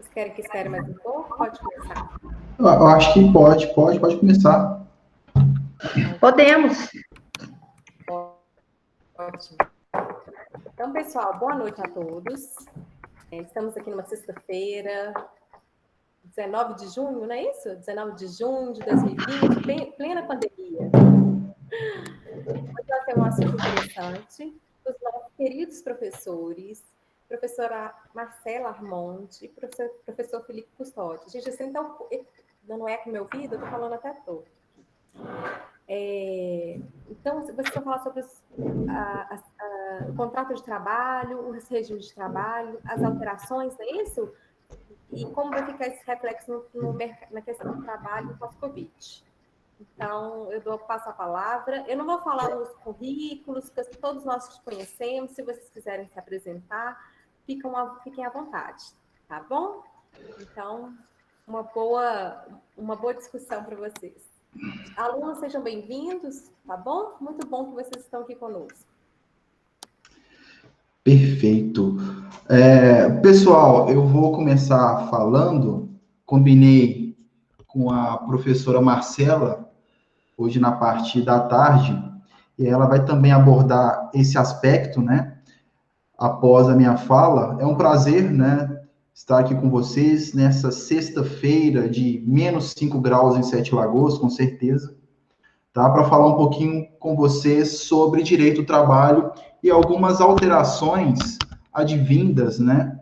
Vocês querem que espere mais um pouco? Pode começar. Eu acho que pode começar. Podemos. Ótimo. Então, pessoal, boa noite a todos. Estamos aqui numa sexta-feira, 19 de junho, não é isso? 19 de junho de 2020, plena pandemia. Hoje vai ter um assunto interessante dos nossos queridos professores, professora Marcela Armonte, professor Felipe Custódio. Gente, assim, então, dando eco no meu ouvido, eu estou falando até todo. Então, vocês vão falar sobre o contrato de trabalho, os regimes de trabalho, as alterações, não é isso? E como vai ficar esse reflexo na questão do trabalho pós-Covid. Então, eu passo a palavra. Eu não vou falar nos currículos, que todos nós conhecemos. Se vocês quiserem se apresentar, fiquem à vontade, tá bom? Então, uma boa discussão para vocês. Alunos, sejam bem-vindos, tá bom? Muito bom que vocês estão aqui conosco. Perfeito. Pessoal, eu vou começar falando, combinei com a professora Marcela, hoje na parte da tarde, e ela vai também abordar esse aspecto, né, após a minha fala. É um prazer, né, estar aqui com vocês nessa sexta-feira de menos 5 graus em Sete Lagoas, com certeza, tá? Para falar um pouquinho com vocês sobre direito do trabalho e algumas alterações advindas, né,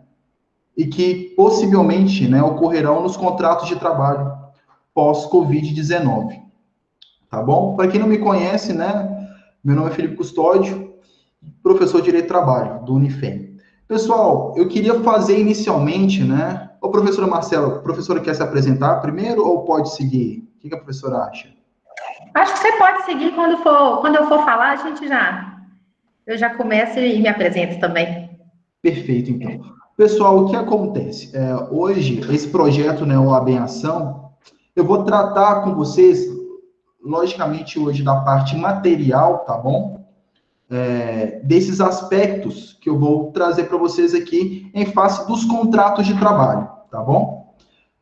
e que possivelmente, né, ocorrerão nos contratos de trabalho pós-Covid-19, tá bom? Para quem não me conhece, né, meu nome é Felipe Custódio, professor de Direito do Trabalho, do Unifem. Pessoal, eu queria fazer inicialmente, né, ô professora Marcela, a professora quer se apresentar primeiro ou pode seguir? O que a professora acha? Acho que você pode seguir quando eu for falar, eu já começo e me apresento também. Perfeito, então. Pessoal, o que acontece? Hoje, esse projeto, né, OAB em Ação, eu vou tratar com vocês, logicamente, hoje da parte material, tá bom? Desses aspectos que eu vou trazer para vocês aqui em face dos contratos de trabalho, tá bom?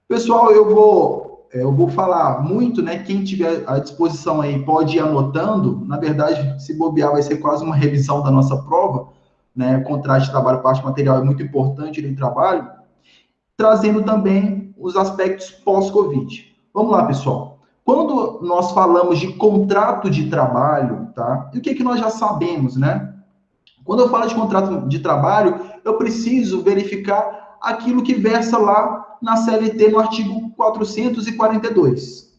Pessoal, eu vou falar muito, né? Quem tiver à disposição aí pode ir anotando. Na verdade, se bobear, vai ser quase uma revisão da nossa prova, né? Contrato de trabalho, parte material é muito importante no trabalho, trazendo também os aspectos pós-Covid. Vamos lá, pessoal. Quando nós falamos de contrato de trabalho, tá? E o que nós já sabemos, né? Quando eu falo de contrato de trabalho, eu preciso verificar aquilo que versa lá na CLT, no artigo 442.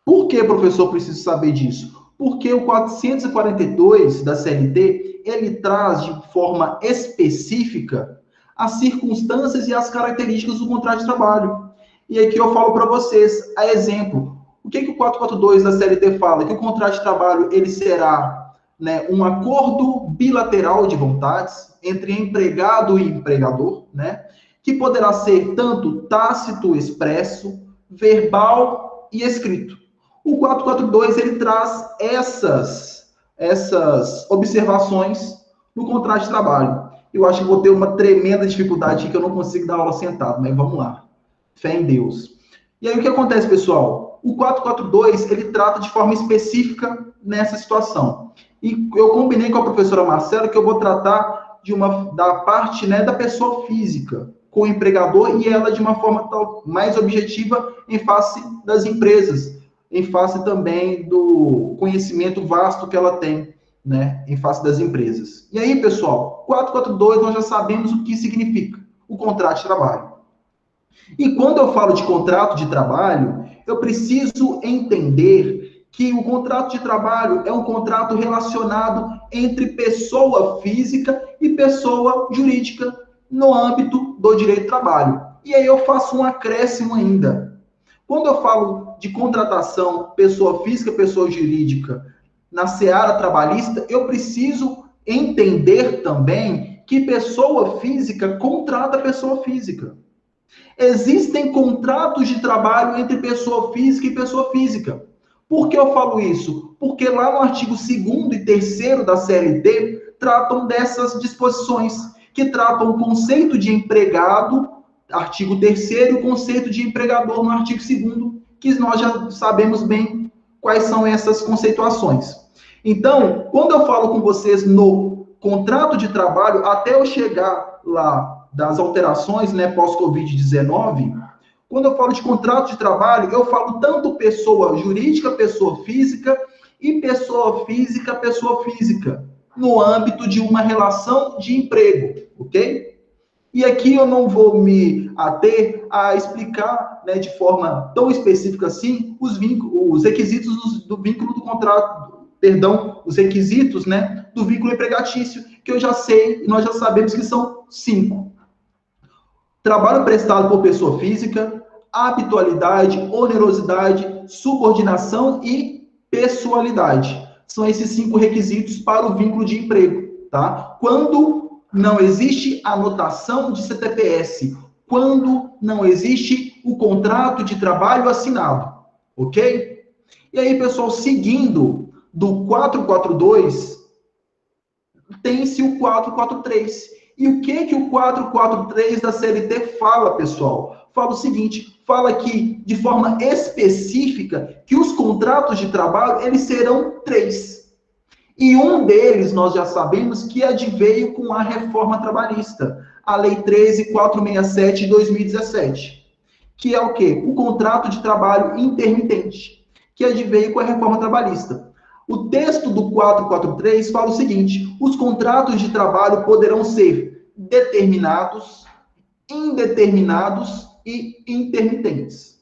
Por que, professor, preciso saber disso? Porque o 442 da CLT, ele traz de forma específica as circunstâncias e as características do contrato de trabalho. E aqui eu falo para vocês, a exemplo, o que o 442 da CLT fala? Que o contrato de trabalho, ele será, né, um acordo bilateral de vontades entre empregado e empregador, né, que poderá ser tanto tácito, expresso, verbal e escrito. O 442, ele traz essas observações no contrato de trabalho. Eu acho que vou ter uma tremenda dificuldade aqui, que eu não consigo dar aula sentado, mas vamos lá. Fé em Deus. E aí o que acontece, pessoal? O 442, ele trata de forma específica nessa situação. E eu combinei com a professora Marcela que eu vou tratar da parte, né, da pessoa física com o empregador e ela de uma forma mais objetiva em face das empresas, em face também do conhecimento vasto que ela tem, né, em face das empresas. E aí, pessoal, 442 nós já sabemos o que significa o contrato de trabalho. E quando eu falo de contrato de trabalho, eu preciso entender que o contrato de trabalho é um contrato relacionado entre pessoa física e pessoa jurídica no âmbito do direito do trabalho. E aí eu faço um acréscimo ainda. Quando eu falo de contratação pessoa física, pessoa jurídica na seara trabalhista, eu preciso entender também que pessoa física contrata pessoa física. Existem contratos de trabalho entre pessoa física e pessoa física. Por que eu falo isso? Porque lá no artigo 2º e 3º da CLT tratam dessas disposições, que tratam o conceito de empregado artigo 3º, e o conceito de empregador no artigo 2º, que nós já sabemos bem quais são essas conceituações. Então, quando eu falo com vocês no contrato de trabalho, até eu chegar lá das alterações, né, pós-Covid-19, quando eu falo de contrato de trabalho, eu falo tanto pessoa jurídica, pessoa física, e pessoa física, no âmbito de uma relação de emprego, ok? E aqui eu não vou me ater a explicar, né, de forma tão específica assim os requisitos do vínculo do contrato, os requisitos, né, do vínculo empregatício, que eu já sei, nós já sabemos que são 5. Trabalho prestado por pessoa física, habitualidade, onerosidade, subordinação e pessoalidade. São esses 5 requisitos para o vínculo de emprego, tá? Quando não existe anotação de CTPS, quando não existe o contrato de trabalho assinado, ok? E aí, pessoal, seguindo do 442, tem-se o 443. E o que o 443 da CLT fala, pessoal? Fala o seguinte, fala que, de forma específica, que os contratos de trabalho, eles serão 3. E um deles, nós já sabemos que adveio com a reforma trabalhista, a Lei 13.467 de 2017, que é o quê? O contrato de trabalho intermitente, que adveio com a reforma trabalhista. O texto do 443 fala o seguinte, os contratos de trabalho poderão ser determinados, indeterminados e intermitentes.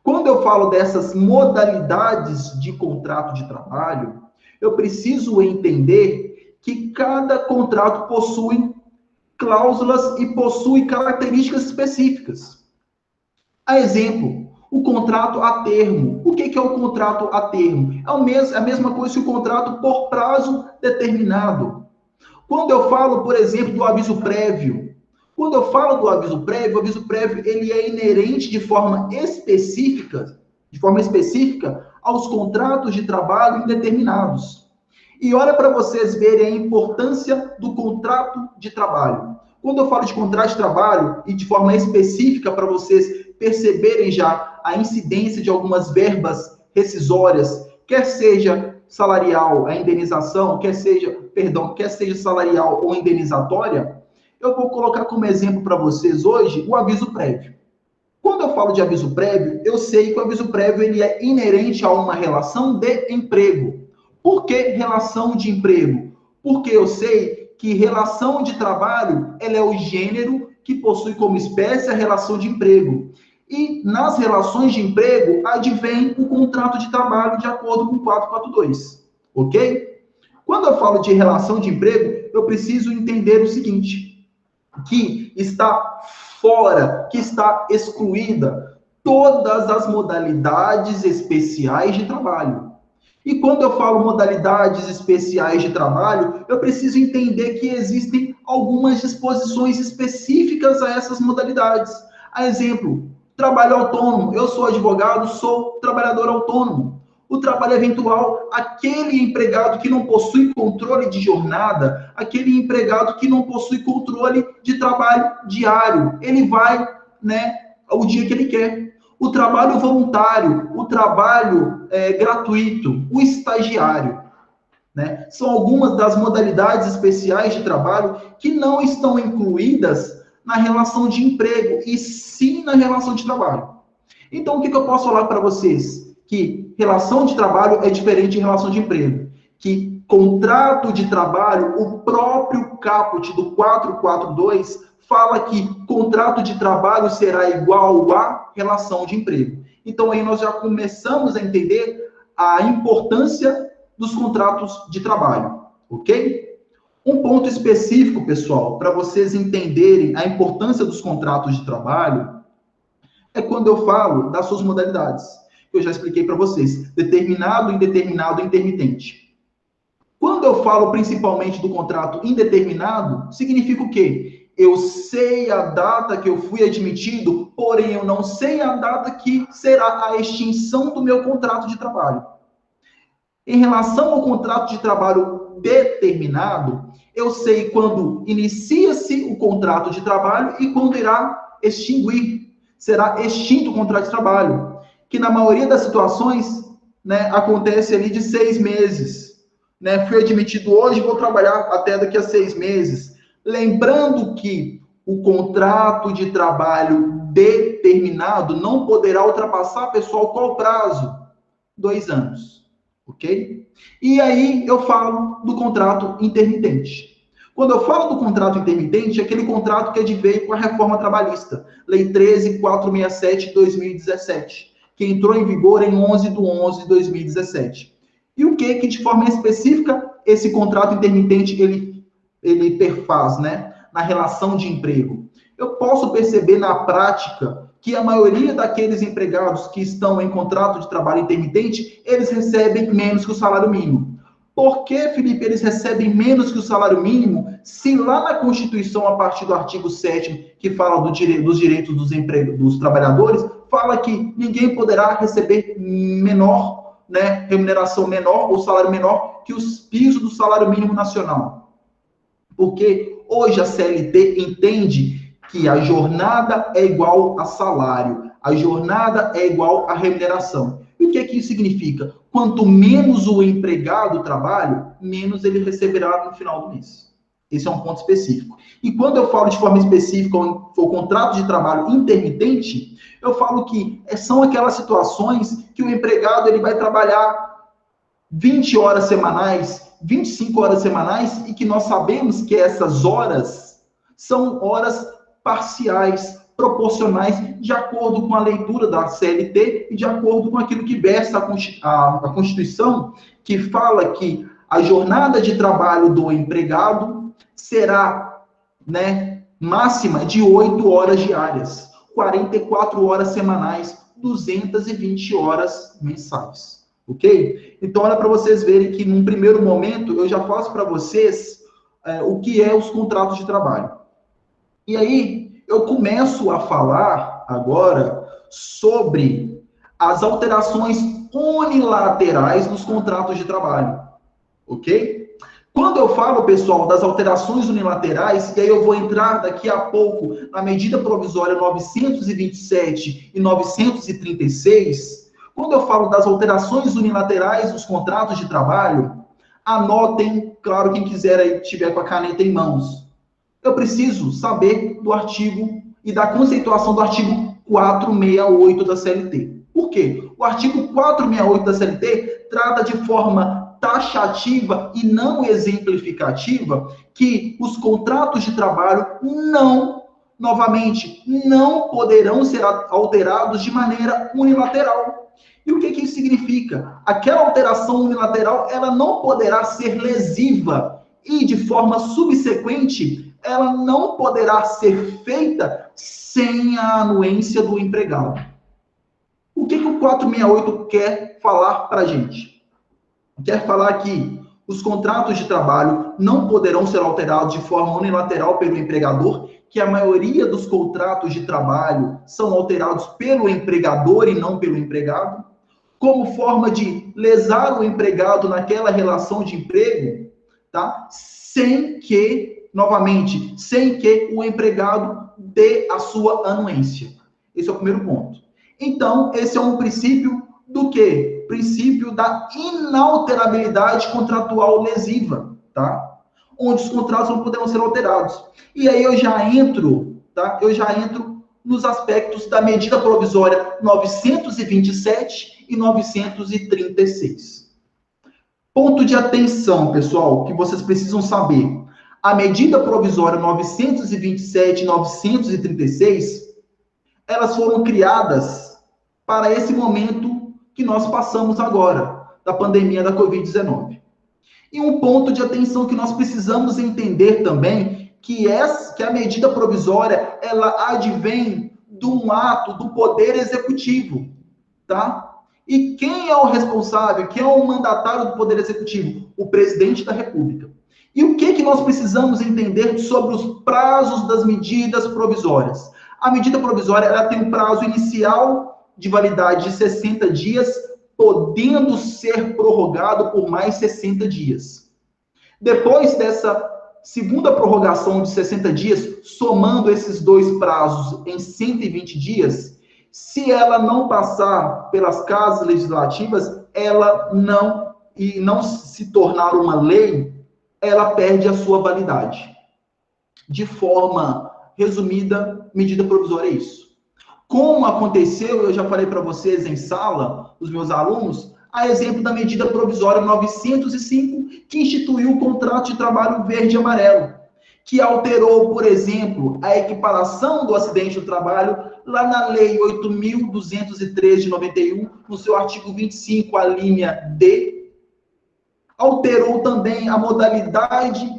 Quando eu falo dessas modalidades de contrato de trabalho, eu preciso entender que cada contrato possui cláusulas e possui características específicas. A exemplo, o contrato a termo. O que é o contrato a termo? É a mesma coisa que o contrato por prazo determinado. Quando eu falo, por exemplo, do aviso prévio, o aviso prévio ele é inerente de forma específica aos contratos de trabalho indeterminados. E olha para vocês verem a importância do contrato de trabalho. Quando eu falo de contrato de trabalho, e de forma específica para vocês perceberem já a incidência de algumas verbas rescisórias, quer seja salarial, a indenização, quer seja salarial ou indenizatória, eu vou colocar como exemplo para vocês hoje o aviso prévio. Quando eu falo de aviso prévio, eu sei que o aviso prévio ele é inerente a uma relação de emprego. Por que relação de emprego? Porque eu sei que relação de trabalho ela é o gênero que possui como espécie a relação de emprego. E nas relações de emprego advém o contrato de trabalho de acordo com o 442, ok? Quando eu falo de relação de emprego, eu preciso entender o seguinte, que está fora, que está excluída todas as modalidades especiais de trabalho. E quando eu falo modalidades especiais de trabalho, eu preciso entender que existem algumas disposições específicas a essas modalidades. A exemplo, trabalho autônomo. Eu sou advogado, sou trabalhador autônomo. O trabalho eventual, aquele empregado que não possui controle de jornada, aquele empregado que não possui controle de trabalho diário. Ele vai, o dia que ele quer. O trabalho voluntário, o trabalho gratuito, o estagiário. São algumas das modalidades especiais de trabalho que não estão incluídas na relação de emprego, e sim na relação de trabalho. Então, o que eu posso falar para vocês? Que relação de trabalho é diferente de relação de emprego. Que contrato de trabalho, o próprio caput do 442 fala que contrato de trabalho será igual a relação de emprego. Então, aí nós já começamos a entender a importância dos contratos de trabalho, ok? Um ponto específico, pessoal, para vocês entenderem a importância dos contratos de trabalho, é quando eu falo das suas modalidades, que eu já expliquei para vocês, determinado, indeterminado e intermitente. Quando eu falo principalmente do contrato indeterminado, significa o quê? Eu sei a data que eu fui admitido, porém eu não sei a data que será a extinção do meu contrato de trabalho. Em relação ao contrato de trabalho determinado, eu sei quando inicia-se o contrato de trabalho e quando irá extinguir, será extinto o contrato de trabalho, que na maioria das situações, né, acontece ali de 6 meses. Né? Fui admitido hoje, vou trabalhar até daqui a 6 meses. Lembrando que o contrato de trabalho determinado não poderá ultrapassar, pessoal, qual prazo? 2 anos, ok? E aí eu falo do contrato intermitente. Quando eu falo do contrato intermitente, é aquele contrato que adveio com a reforma trabalhista, Lei 13.467 de 2017, que entrou em vigor em 11/11/2017. E o que de forma específica, esse contrato intermitente, ele perfaz, né, na relação de emprego? Eu posso perceber na prática que a maioria daqueles empregados que estão em contrato de trabalho intermitente, eles recebem menos que o salário mínimo. Por que, Felipe, eles recebem menos que o salário mínimo, se lá na Constituição, a partir do artigo 7º, que fala dos direitos dos trabalhadores, fala que ninguém poderá receber menor, né, remuneração menor ou salário menor que os pisos do salário mínimo nacional? Porque hoje a CLT entende que a jornada é igual a salário, a jornada é igual a remuneração. E o que isso significa? Quanto menos o empregado trabalha, menos ele receberá no final do mês. Esse é um ponto específico. E quando eu falo de forma específica o contrato de trabalho intermitente, eu falo que são aquelas situações que o empregado ele vai trabalhar 20 horas semanais, 25 horas semanais, e que nós sabemos que essas horas são horas parciais, proporcionais, de acordo com a leitura da CLT e de acordo com aquilo que versa a Constituição, que fala que a jornada de trabalho do empregado será, né, máxima de 8 horas diárias, 44 horas semanais, 220 horas mensais. Ok? Então, olha para vocês verem que, num primeiro momento, eu já faço para vocês o que é os contratos de trabalho. E aí, eu começo a falar agora sobre as alterações unilaterais nos contratos de trabalho. Ok? Quando eu falo, pessoal, das alterações unilaterais, e aí eu vou entrar daqui a pouco na medida provisória 927 e 936, quando eu falo das alterações unilaterais dos contratos de trabalho, anotem, claro, quem quiser aí, tiver com a caneta em mãos. Eu preciso saber do artigo e da conceituação do artigo 468 da CLT. Por quê? O artigo 468 da CLT trata de forma taxativa e não exemplificativa que os contratos de trabalho não poderão ser alterados de maneira unilateral. E o que isso significa? Aquela alteração unilateral, ela não poderá ser lesiva e, de forma subsequente, ela não poderá ser feita sem a anuência do empregado. O que o 468 quer falar para a gente? Quer falar que os contratos de trabalho não poderão ser alterados de forma unilateral pelo empregador, que a maioria dos contratos de trabalho são alterados pelo empregador e não pelo empregado, como forma de lesar o empregado naquela relação de emprego, tá? Sem que o empregado dê a sua anuência. Esse é o primeiro ponto. Então, esse é um princípio do quê? Princípio da inalterabilidade contratual lesiva, tá? Onde os contratos não poderão ser alterados. E aí eu já entro, tá? Nos aspectos da medida provisória 927 e 936. Ponto de atenção, pessoal, que vocês precisam saber. A medida provisória 927 e 936, elas foram criadas para esse momento que nós passamos agora, da pandemia da Covid-19. E um ponto de atenção que nós precisamos entender também, que a medida provisória, ela advém de um ato do Poder Executivo, tá? E quem é o responsável, quem é o mandatário do Poder Executivo? O Presidente da República. E o que nós precisamos entender sobre os prazos das medidas provisórias? A medida provisória, ela tem um prazo inicial de validade de 60 dias, podendo ser prorrogado por mais 60 dias. Depois dessa segunda prorrogação de 60 dias, somando esses dois prazos em 120 dias, se ela não passar pelas casas legislativas, ela não se tornar uma lei, ela perde a sua validade. De forma resumida, medida provisória é isso. Como aconteceu, eu já falei para vocês em sala, os meus alunos, a exemplo da medida provisória 905, que instituiu o contrato de trabalho verde e amarelo, que alterou, por exemplo, a equiparação do acidente do trabalho lá na Lei 8.203 de 91, no seu artigo 25, a linha D. Alterou também a modalidade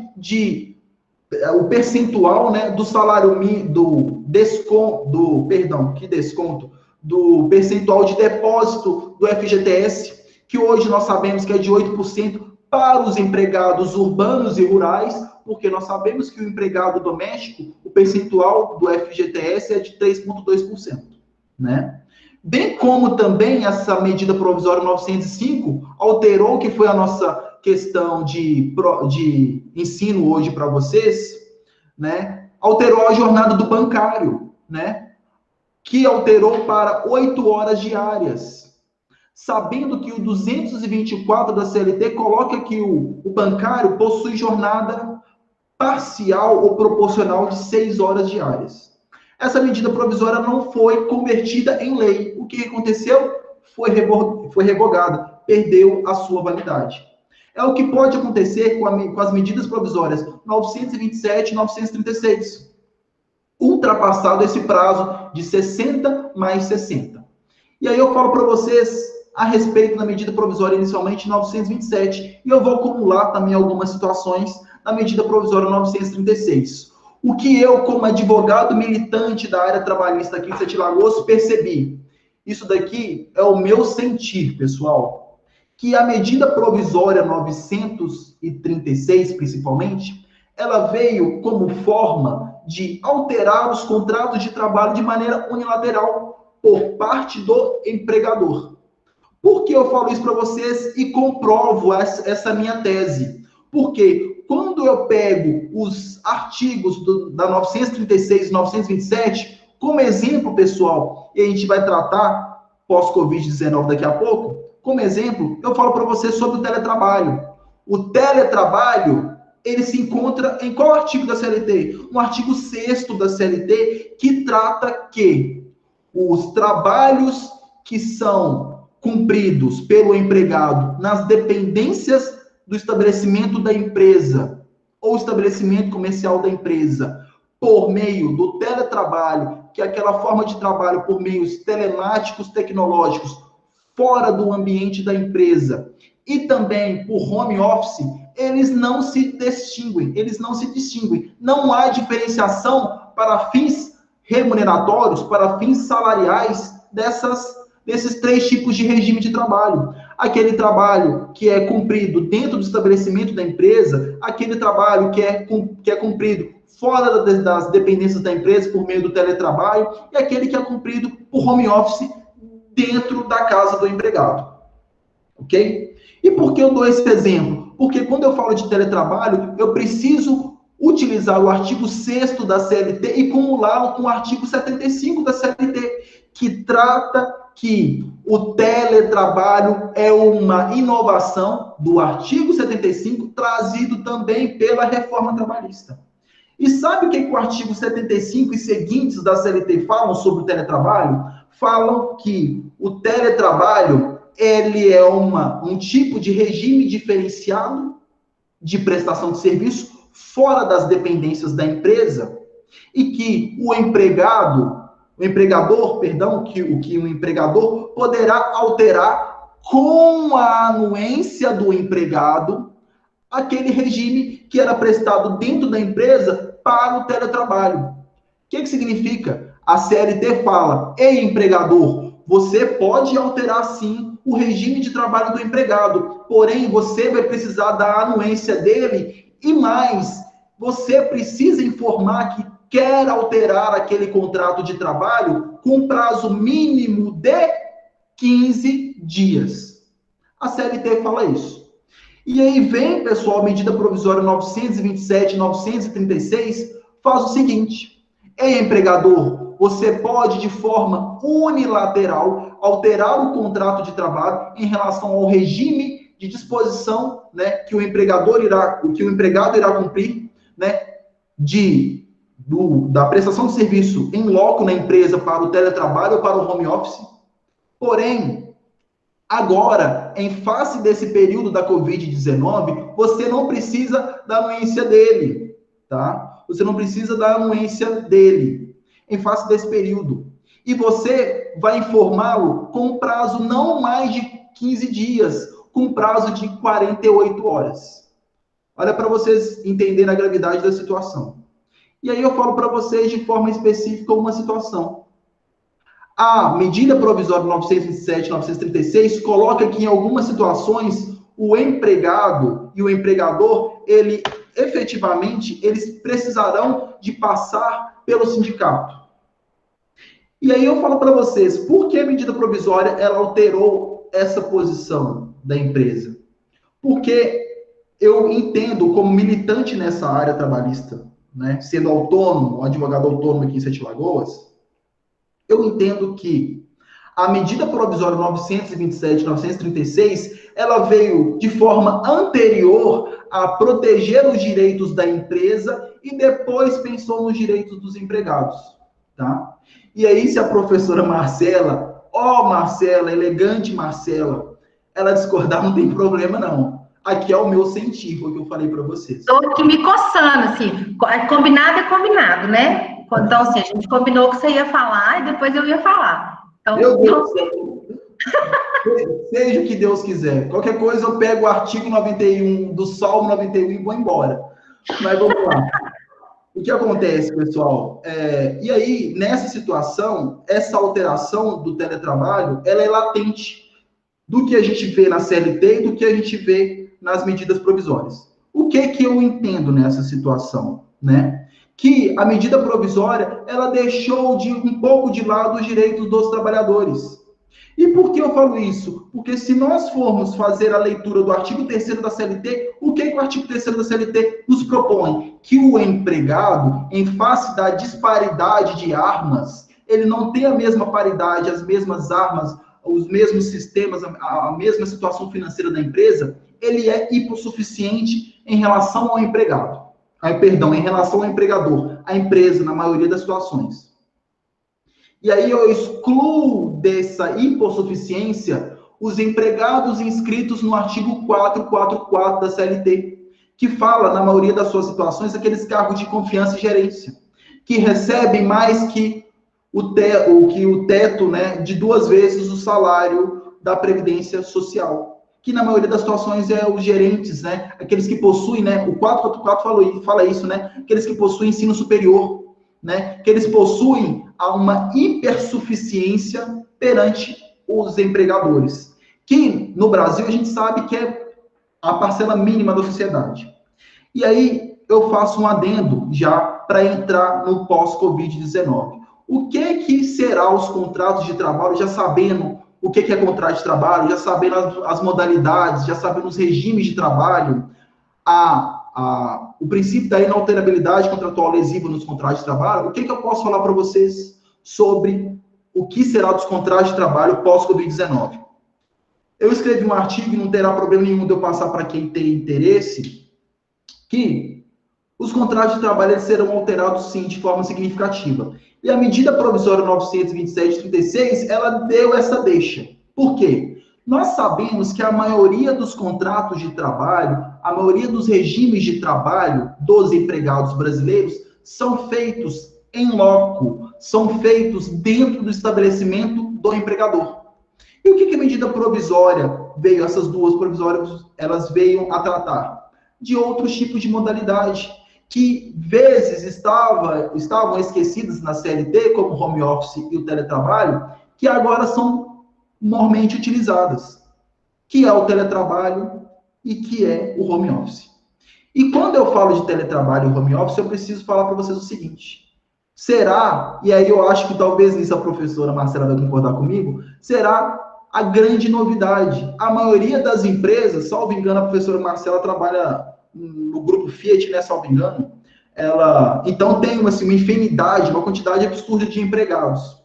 o percentual, né, do salário mínimo, do percentual de depósito do FGTS, que hoje nós sabemos que é de 8% para os empregados urbanos e rurais, porque nós sabemos que o empregado doméstico, o percentual do FGTS é de 3,2%, né? Bem como também essa medida provisória 905 alterou, que foi a nossa questão de ensino hoje para vocês, né? Alterou a jornada do bancário, né? Que alterou para 8 horas diárias, sabendo que o 224 da CLT coloca que o bancário possui jornada parcial ou proporcional de 6 horas diárias. Essa medida provisória não foi convertida em lei. O que aconteceu? Foi revogada, perdeu a sua validade. É o que pode acontecer com as medidas provisórias 927 e 936. Ultrapassado esse prazo de 60 mais 60. E aí eu falo para vocês a respeito da medida provisória inicialmente 927, e eu vou acumular também algumas situações na medida provisória 936. O que eu, como advogado militante da área trabalhista aqui em Sete Lagoas, percebi. Isso daqui é o meu sentir, pessoal, que a medida provisória 936, principalmente, ela veio como forma de alterar os contratos de trabalho de maneira unilateral por parte do empregador. Por que eu falo isso para vocês e comprovo essa minha tese? Porque quando eu pego os artigos da 936 e 927, como exemplo, pessoal, e a gente vai tratar pós-Covid-19 daqui a pouco, como exemplo, eu falo para vocês sobre o teletrabalho. O teletrabalho, ele se encontra em qual artigo da CLT? No artigo 6º da CLT, que trata que os trabalhos que são cumpridos pelo empregado nas dependências do estabelecimento da empresa ou estabelecimento comercial da empresa por meio do teletrabalho, que é aquela forma de trabalho por meios telemáticos tecnológicos fora do ambiente da empresa, e também por home office, eles não se distinguem. Não há diferenciação para fins remuneratórios, para fins salariais desses 3 tipos de regime de trabalho. Aquele trabalho que é cumprido dentro do estabelecimento da empresa, aquele trabalho que é cumprido fora das dependências da empresa por meio do teletrabalho, e aquele que é cumprido por home office dentro da casa do empregado. Ok? E por que eu dou esse exemplo? Porque quando eu falo de teletrabalho, eu preciso utilizar o artigo 6º da CLT e cumular com o artigo 75 da CLT, que trata que o teletrabalho é uma inovação do artigo 75, trazido também pela reforma trabalhista. E sabe o que o artigo 75 e seguintes da CLT falam sobre o teletrabalho? Falam que o teletrabalho, ele é um tipo de regime diferenciado de prestação de serviço fora das dependências da empresa, e que o empregador poderá alterar com a anuência do empregado aquele regime que era prestado dentro da empresa para o teletrabalho. O que significa? A CLT fala: ei, empregador, você pode alterar sim o regime de trabalho do empregado, porém você vai precisar da anuência dele, e mais, você precisa informar que quer alterar aquele contrato de trabalho com prazo mínimo de 15 dias. A CLT fala isso. E aí vem, pessoal, a medida provisória 927 e 936 faz o seguinte: ei, empregador, você pode, de forma unilateral, alterar o contrato de trabalho em relação ao regime de disposição, né, que o empregado irá cumprir, né, da prestação de serviço em loco na empresa para o teletrabalho ou para o home office. Porém, agora, em face desse período da Covid-19, você não precisa da anuência dele, tá? Você não precisa da anuência dele em face desse período. E você vai informá-lo com prazo não mais de 15 dias, com prazo de 48 horas. Olha para vocês entenderem a gravidade da situação. E aí eu falo para vocês de forma específica uma situação. A medida provisória 927, 936 coloca que em algumas situações o empregado e o empregador, efetivamente, eles precisarão de passar pelo sindicato. E aí eu falo para vocês, por que a medida provisória ela alterou essa posição da empresa? Porque eu entendo, como militante nessa área trabalhista, né, sendo autônomo, advogado autônomo aqui em Sete Lagoas, eu entendo que a medida provisória 927, 936, ela veio de forma anterior a proteger os direitos da empresa e depois pensou nos direitos dos empregados, tá? E aí, se a professora Marcela, Marcela, elegante Marcela, ela discordar, não tem problema, não. Aqui é o meu sentir, foi o que eu falei para vocês. Estou aqui me coçando, assim. Combinado é combinado, né? Então, assim, a gente combinou que você ia falar e depois eu ia falar. Então, Meu Deus, seja o que Deus quiser. Qualquer coisa eu pego o artigo 91 do Salmo 91 e vou embora. Mas vamos lá. O que acontece, pessoal? E aí, nessa situação, essa alteração do teletrabalho, ela é latente do que a gente vê na CLT e do que a gente vê nas medidas provisórias. O que eu entendo nessa situação, né? Que a medida provisória, ela deixou um pouco de lado os direitos dos trabalhadores. E por que eu falo isso? Porque se nós formos fazer a leitura do artigo 3º da CLT, o que o artigo 3º da CLT nos propõe? Que o empregado, em face da disparidade de armas, ele não tem a mesma paridade, as mesmas armas, os mesmos sistemas, a mesma situação financeira da empresa, ele é hipossuficiente em relação ao empregado. Em relação ao empregador, a empresa, na maioria das situações. E aí eu excluo dessa hipossuficiência os empregados inscritos no artigo 444 da CLT, que fala, na maioria das suas situações, aqueles cargos de confiança e gerência, que recebem mais que o teto, né, de 2 vezes o salário da Previdência Social. Que na maioria das situações é os gerentes, né, aqueles que possuem, né, o 444 fala isso, né, aqueles que possuem ensino superior, né, que eles possuem uma hipersuficiência perante os empregadores, que no Brasil a gente sabe que é a parcela mínima da sociedade. E aí eu faço um adendo já para entrar no pós-Covid-19. O que será os contratos de trabalho, já sabendo o que é contrato de trabalho, já sabendo as modalidades, já sabendo os regimes de trabalho, o princípio da inalterabilidade contratual lesiva nos contratos de trabalho, o que eu posso falar para vocês sobre o que será dos contratos de trabalho pós-Covid-19? Eu escrevi um artigo, e não terá problema nenhum de eu passar para quem tem interesse, que os contratos de trabalho eles serão alterados, sim, de forma significativa. E a medida provisória 927/36, ela deu essa deixa. Por quê? Nós sabemos que a maioria dos contratos de trabalho, a maioria dos regimes de trabalho dos empregados brasileiros são feitos em loco, são feitos dentro do estabelecimento do empregador. E o que a medida provisória veio, essas duas provisórias, elas veio a tratar? De outros tipos de modalidade, que vezes estavam esquecidas na CLT, como o home office e o teletrabalho, que agora são normalmente utilizadas, que é o teletrabalho e que é o home office. E quando eu falo de teletrabalho e home office, eu preciso falar para vocês o seguinte: será, e aí eu acho que talvez nisso a professora Marcela vai concordar comigo, será a grande novidade. A maioria das empresas, salvo engano, a professora Marcela trabalha no grupo Fiat, né, salvo engano, então tem assim, uma infinidade, uma quantidade absurda de empregados.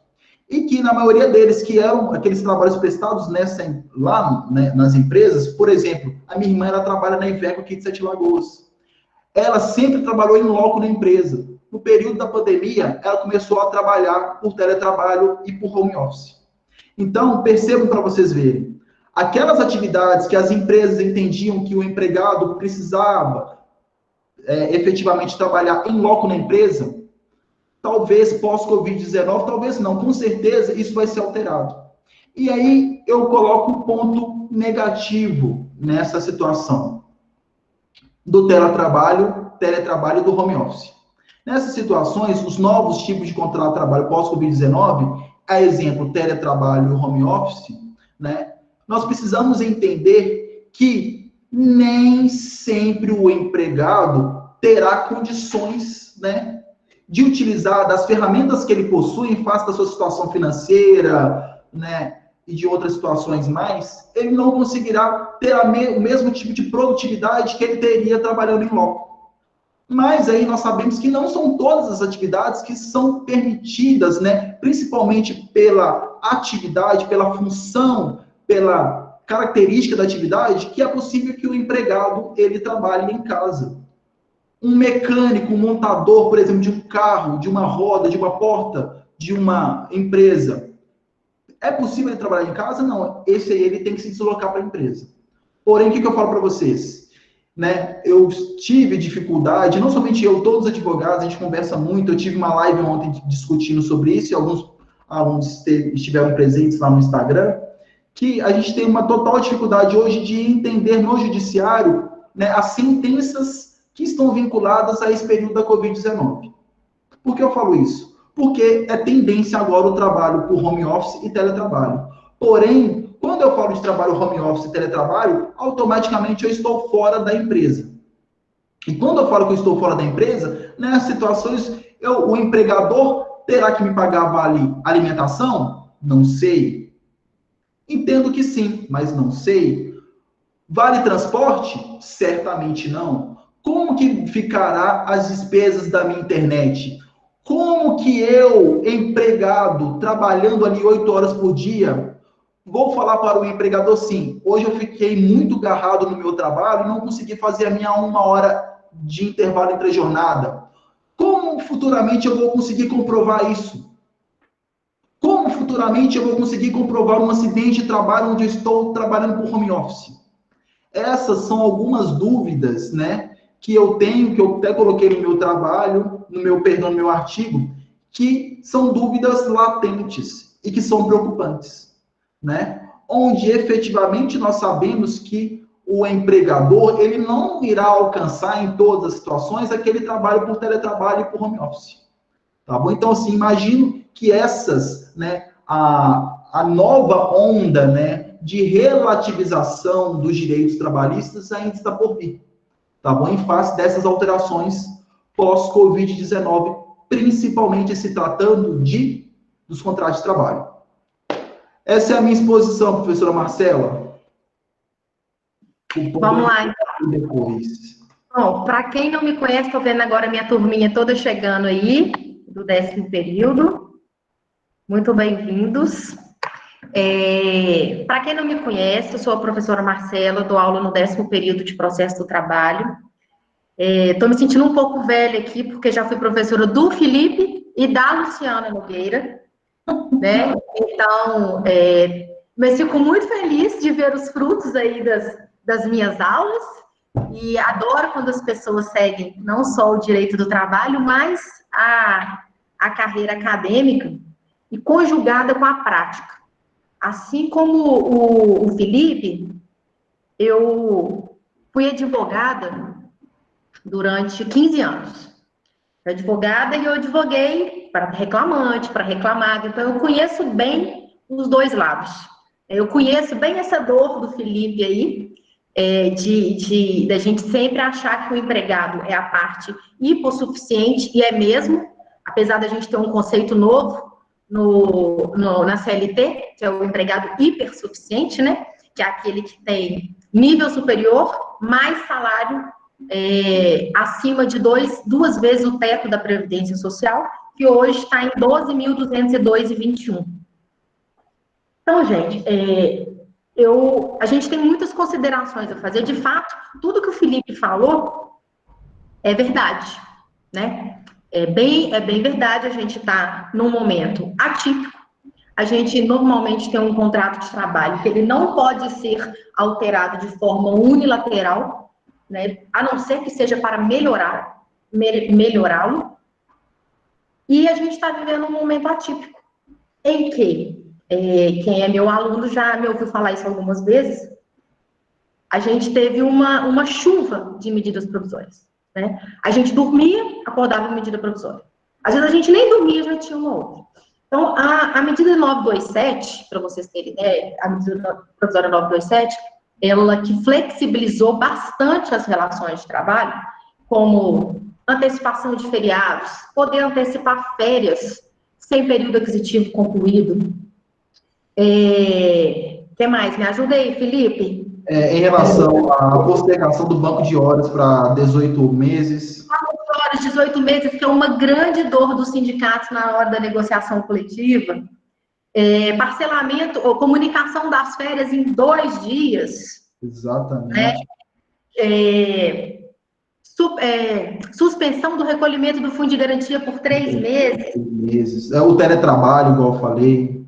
E que, na maioria deles, que eram aqueles trabalhos prestados lá, né, nas empresas, por exemplo, a minha irmã, ela trabalha na Iveco aqui de Sete Lagoas. Ela sempre trabalhou em loco na empresa. No período da pandemia, ela começou a trabalhar por teletrabalho e por home office. Então, percebam para vocês verem. Aquelas atividades que as empresas entendiam que o empregado precisava efetivamente trabalhar em loco na empresa, talvez pós-Covid-19, talvez não, com certeza isso vai ser alterado. E aí eu coloco um ponto negativo nessa situação do teletrabalho e do home office. Nessas situações, os novos tipos de contrato de trabalho pós-Covid-19, a exemplo, teletrabalho e home office, né, nós precisamos entender que nem sempre o empregado terá condições, né, de utilizar das ferramentas que ele possui em face da sua situação financeira, né, e de outras situações mais, ele não conseguirá ter o mesmo tipo de produtividade que ele teria trabalhando em loco. Mas aí nós sabemos que não são todas as atividades que são permitidas, né, principalmente pela atividade, pela função, pela característica da atividade, que é possível que o empregado ele trabalhe em casa. Um mecânico, um montador, por exemplo, de um carro, de uma roda, de uma porta, de uma empresa, é possível ele trabalhar em casa? Não. Esse aí ele tem que se deslocar para a empresa. Porém, o que eu falo para vocês? Né? Eu tive dificuldade, não somente eu, todos os advogados, a gente conversa muito. Eu tive uma live ontem discutindo sobre isso e alguns alunos estiveram presentes lá no Instagram, que a gente tem uma total dificuldade hoje de entender no judiciário, né, as sentenças que estão vinculadas a esse período da Covid-19. Por que eu falo isso? Porque é tendência agora o trabalho por home office e teletrabalho. Porém, quando eu falo de trabalho home office e teletrabalho, automaticamente eu estou fora da empresa. E quando eu falo que eu estou fora da empresa, nessas situações, o empregador terá que me pagar vale alimentação? Não sei. Entendo que sim, mas não sei. Vale transporte? Certamente não. Como que ficará as despesas da minha internet? Como que eu, empregado, trabalhando ali 8 horas por dia, vou falar para o empregador, sim, hoje eu fiquei muito agarrado no meu trabalho e não consegui fazer a minha 1 hora de intervalo entre a jornada. Como futuramente eu vou conseguir comprovar isso? Como futuramente eu vou conseguir comprovar um acidente de trabalho onde eu estou trabalhando por home office? Essas são algumas dúvidas, né, que eu tenho, que eu até coloquei no meu trabalho, no meu artigo, que são dúvidas latentes e que são preocupantes, né? Onde efetivamente nós sabemos que o empregador, ele não irá alcançar em todas as situações aquele trabalho por teletrabalho e por home office. Tá bom? Então, assim, imagino que essas, né, a nova onda, né, de relativização dos direitos trabalhistas ainda está por vir. Tá bom? Em face dessas alterações pós-Covid-19, principalmente se tratando dos contratos de trabalho. Essa é a minha exposição, professora Marcela. Vamos lá, então. Depois. Bom, para quem não me conhece, estou vendo agora a minha turminha toda chegando aí, do 10º período. Muito bem-vindos. Para quem não me conhece, eu sou a professora Marcela, dou aula no 10º período de processo do trabalho. Estou me sentindo um pouco velha aqui, porque já fui professora do Felipe e da Luciana Nogueira, né? Então, mas fico muito feliz de ver os frutos aí das minhas aulas e adoro quando as pessoas seguem não só o direito do trabalho, mas a carreira acadêmica e conjugada com a prática. Assim como o Felipe, eu fui advogada durante 15 anos. Advogada e eu advoguei para reclamante, para reclamado. Então, eu conheço bem os dois lados. Eu conheço bem essa dor do Felipe aí, da gente sempre achar que o empregado é a parte hipossuficiente, e é mesmo, apesar da gente ter um conceito novo na CLT, que é o empregado hipersuficiente, né? Que é aquele que tem nível superior, mais salário acima de duas vezes o teto da Previdência Social, que hoje está em 12.202,21. Então, gente, a gente tem muitas considerações a fazer. De fato, tudo que o Felipe falou é verdade, né? É bem verdade, a gente está num momento atípico. A gente normalmente tem um contrato de trabalho que ele não pode ser alterado de forma unilateral, né? A não ser que seja para melhorá-lo. E a gente está vivendo um momento atípico, em que, quem é meu aluno já me ouviu falar isso algumas vezes, a gente teve uma chuva de medidas provisórias, né? A gente dormia, acordava com medida provisória. Às vezes a gente nem dormia, já tinha uma outra. Então, a medida 927, para vocês terem ideia, a medida provisória 927, ela que flexibilizou bastante as relações de trabalho, como antecipação de feriados, poder antecipar férias sem período aquisitivo concluído. Que mais? Me ajuda aí, Felipe. Em relação à postergação do banco de horas para 18 meses. 18 meses, que é uma grande dor dos sindicatos na hora da negociação coletiva. Parcelamento ou comunicação das férias em 2 dias. Exatamente. Suspensão do recolhimento do fundo de garantia por 3 meses. O teletrabalho, igual eu falei.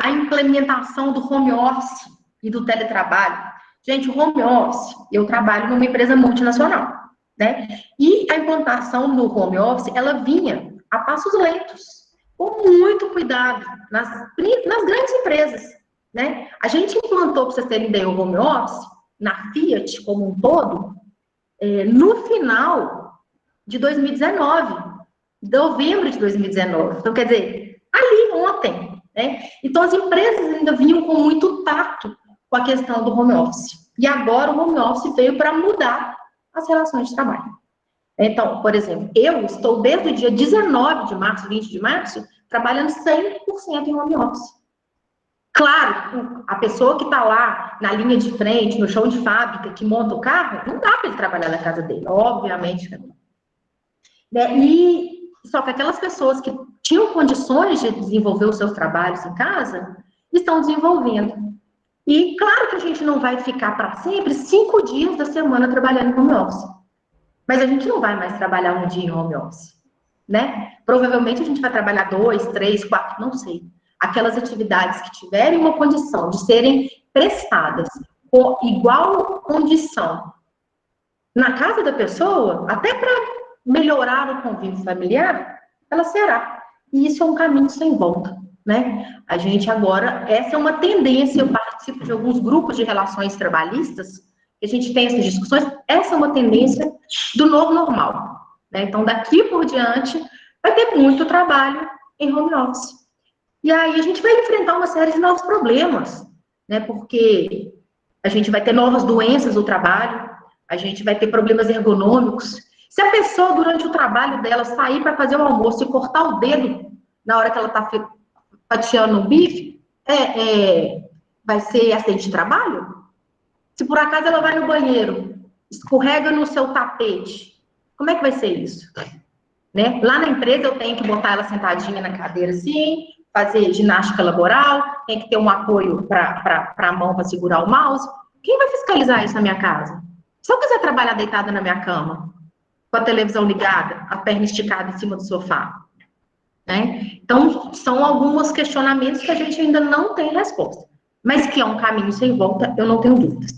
A implementação do home office e do teletrabalho. Gente, o home office, eu trabalho numa empresa multinacional, né? E a implantação do home office, ela vinha a passos lentos, com muito cuidado, nas grandes empresas, né? A gente implantou, para vocês terem ideia, o home office, na Fiat como um todo, no final de 2019, novembro de 2019. Então, quer dizer, ali ontem, né? Então, as empresas ainda vinham com muito tato com a questão do home office. E agora o home office veio para mudar as relações de trabalho. Então, por exemplo, eu estou desde o dia 19 de março, 20 de março, trabalhando 100% em home office. Claro, a pessoa que está lá na linha de frente, no chão de fábrica, que monta o carro, não dá para ele trabalhar na casa dele, obviamente. Só que aquelas pessoas que tinham condições de desenvolver os seus trabalhos em casa, estão desenvolvendo. E claro que a gente não vai ficar para sempre 5 dias da semana trabalhando em home office. Mas a gente não vai mais trabalhar um dia em home office, né? Provavelmente a gente vai trabalhar 2, 3, 4, não sei. Aquelas atividades que tiverem uma condição de serem prestadas com igual condição na casa da pessoa, até para melhorar o convívio familiar, ela será. E isso é um caminho sem volta, né? A gente agora, essa é uma tendência, eu participo de alguns grupos de relações trabalhistas, que a gente tem essas discussões, essa é uma tendência do novo normal, né? Então, daqui por diante, vai ter muito trabalho em home office. E aí a gente vai enfrentar uma série de novos problemas, né? Porque a gente vai ter novas doenças do trabalho, a gente vai ter problemas ergonômicos. Se a pessoa, durante o trabalho dela, sair para fazer o almoço e cortar o dedo na hora que ela está fatiando o bife, vai ser acidente de trabalho? Se por acaso ela vai no banheiro, escorrega no seu tapete, como é que vai ser isso? Né? Lá na empresa eu tenho que botar ela sentadinha na cadeira assim, fazer ginástica laboral, tem que ter um apoio para a mão para segurar o mouse. Quem vai fiscalizar isso na minha casa? Se eu quiser trabalhar deitada na minha cama, com a televisão ligada, a perna esticada em cima do sofá, né? Então, são alguns questionamentos que a gente ainda não tem resposta, mas que é um caminho sem volta, eu não tenho dúvidas.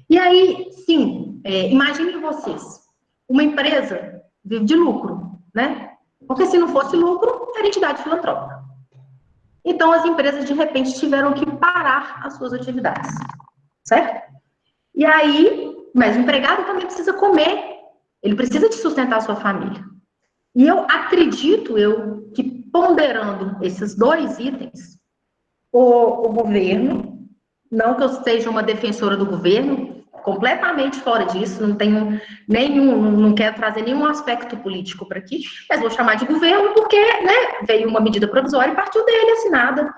E aí, sim, imaginem vocês, uma empresa vive de lucro, né? Porque se não fosse lucro, era entidade filantrópica. Então, as empresas, de repente, tiveram que parar as suas atividades, certo? E aí, mas o empregado também precisa comer, ele precisa de sustentar a sua família. E eu acredito, que ponderando esses 2 itens, o governo, não que eu seja uma defensora do governo, completamente fora disso, não tenho não quero trazer nenhum aspecto político para aqui, mas vou chamar de governo porque, né, veio uma medida provisória e partiu dele, assinada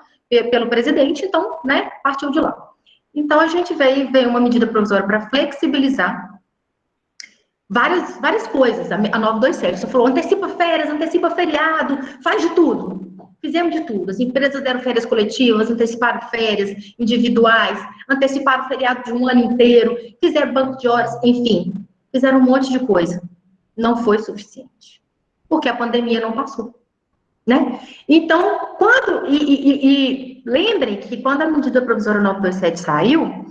pelo presidente, então, né, partiu de lá. Então, a gente veio uma medida provisória para flexibilizar várias coisas. A 927 só falou, antecipa férias, antecipa feriado, faz de tudo. Fizemos de tudo. As empresas deram férias coletivas, anteciparam férias individuais, anteciparam feriado de um ano inteiro, fizeram banco de horas, enfim, fizeram um monte de coisa. Não foi suficiente, porque a pandemia não passou, né? Então, lembrem que quando a medida provisória 927 saiu,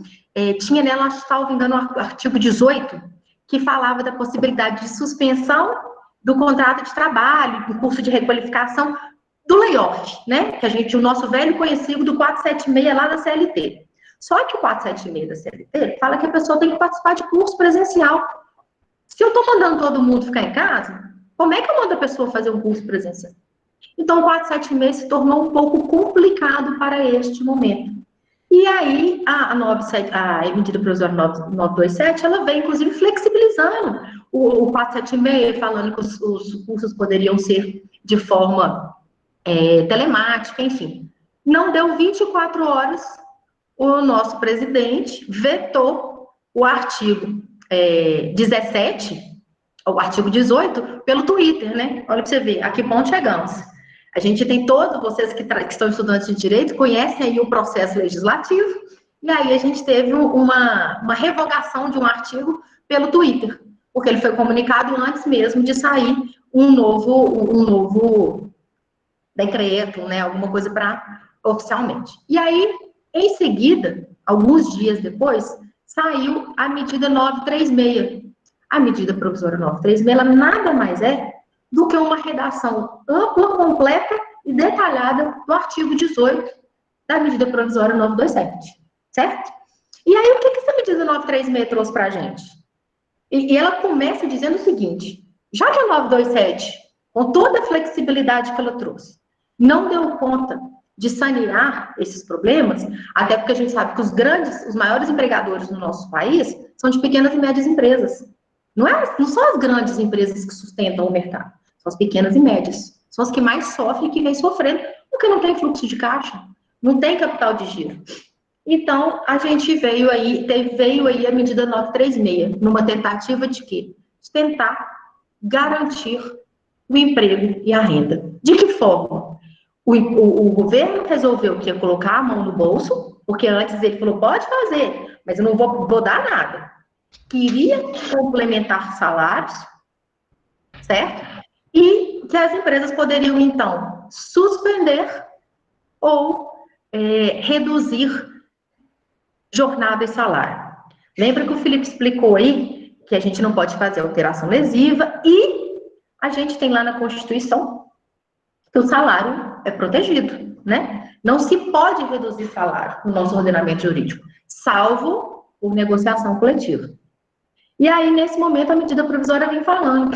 tinha nela, salvo engano, o artigo 18, que falava da possibilidade de suspensão do contrato de trabalho, do curso de requalificação, do layoff, né? Que o nosso velho conhecido do 476 lá da CLT. Só que o 476 da CLT fala que a pessoa tem que participar de curso presencial. Se eu estou mandando todo mundo ficar em casa, como é que eu mando a pessoa fazer um curso presencial? Então, o 476 se tornou um pouco complicado para este momento. E aí, a medida provisória 927, ela vem, inclusive, flexibilizando o 476, falando que os cursos poderiam ser de forma telemática, enfim. Não deu 24 horas, o nosso presidente vetou o artigo 17, o artigo 18, pelo Twitter, né? Olha para você ver, a que ponto chegamos. A gente tem vocês que estão estudantes de direito, conhecem aí o processo legislativo, e aí a gente teve uma revogação de um artigo pelo Twitter, porque ele foi comunicado antes mesmo de sair um novo decreto, né, alguma coisa oficialmente. E aí, em seguida, alguns dias depois, saiu a medida 936. A medida provisória 936, ela nada mais é do que uma redação ampla, completa e detalhada do artigo 18 da medida provisória 927, certo? E aí, o que essa medida 936 trouxe para a gente? E ela começa dizendo o seguinte, já que a 927, com toda a flexibilidade que ela trouxe, não deu conta de sanear esses problemas, até porque a gente sabe que os maiores empregadores no nosso país são de pequenas e médias empresas. Não são as grandes empresas que sustentam o mercado, são as pequenas e médias. São as que mais sofrem e que vêm sofrendo, porque não tem fluxo de caixa, não tem capital de giro. Então, a gente veio aí a medida 936, numa tentativa de quê? De tentar garantir o emprego e a renda. De que forma? O governo resolveu que ia colocar a mão no bolso, porque antes ele falou, pode fazer, mas eu não vou dar nada. Queria complementar salários, certo? E que as empresas poderiam, então, suspender ou reduzir jornada e salário. Lembra que o Felipe explicou aí que a gente não pode fazer alteração lesiva e a gente tem lá na Constituição que o salário é protegido, né? Não se pode reduzir salário no nosso ordenamento jurídico, salvo por negociação coletiva. E aí, nesse momento, a medida provisória vem falando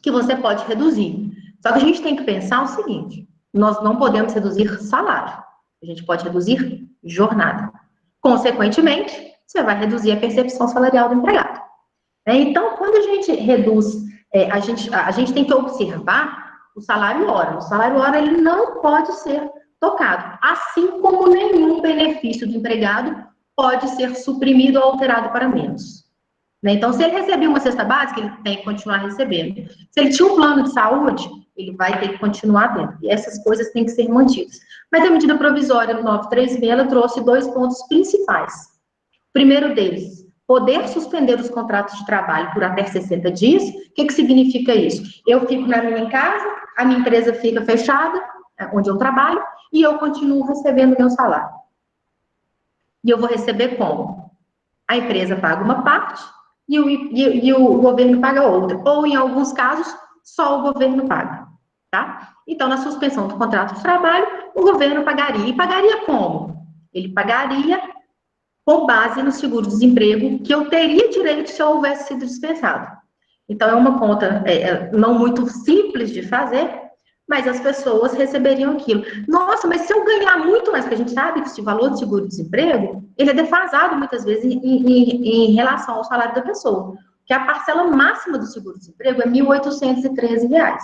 que você pode reduzir. Só que a gente tem que pensar o seguinte, nós não podemos reduzir salário, a gente pode reduzir jornada. Consequentemente, você vai reduzir a percepção salarial do empregado. Então, quando a gente reduz, a gente tem que observar o salário hora. O salário hora, ele não pode ser tocado, assim como nenhum benefício do empregado pode ser suprimido ou alterado para menos. Então, se ele recebia uma cesta básica, ele tem que continuar recebendo. Se ele tinha um plano de saúde, ele vai ter que continuar tendo. E essas coisas têm que ser mantidas. Mas a medida provisória no 936, ela trouxe 2 pontos principais. O primeiro deles, poder suspender os contratos de trabalho por até 60 dias. O que significa isso? Eu fico na minha casa, a minha empresa fica fechada, onde eu trabalho, e eu continuo recebendo meu salário. E eu vou receber como? A empresa paga uma parte e o governo paga outra. Ou, em alguns casos, só o governo paga, tá? Então, na suspensão do contrato de trabalho, o governo pagaria. E pagaria como? Ele pagaria com base no seguro-desemprego que eu teria direito se eu houvesse sido dispensado. Então, é uma conta não muito simples de fazer, mas as pessoas receberiam aquilo. Nossa, mas se eu ganhar muito mais, porque a gente sabe que esse valor de seguro-desemprego, ele é defasado muitas vezes em relação ao salário da pessoa, que a parcela máxima do seguro-desemprego é R$ 1.813.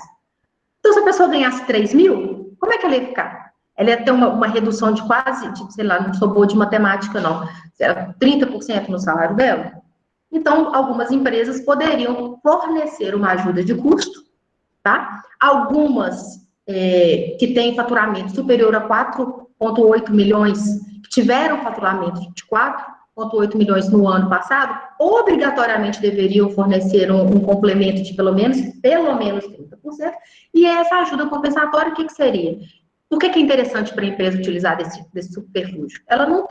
Então, se a pessoa ganhasse 3 mil, como é que ela ia ficar? Ela ia ter uma redução de quase, sei lá, não sou boa de matemática, não, 30% no salário dela. Então, algumas empresas poderiam fornecer uma ajuda de custo, tá? Algumas que têm faturamento superior a 4,8 milhões, que tiveram faturamento de 4,8 milhões no ano passado, obrigatoriamente deveriam fornecer um complemento de pelo menos 30%. E essa ajuda compensatória, o que seria? Por que é interessante para a empresa utilizar desse subterfúgio? Ela não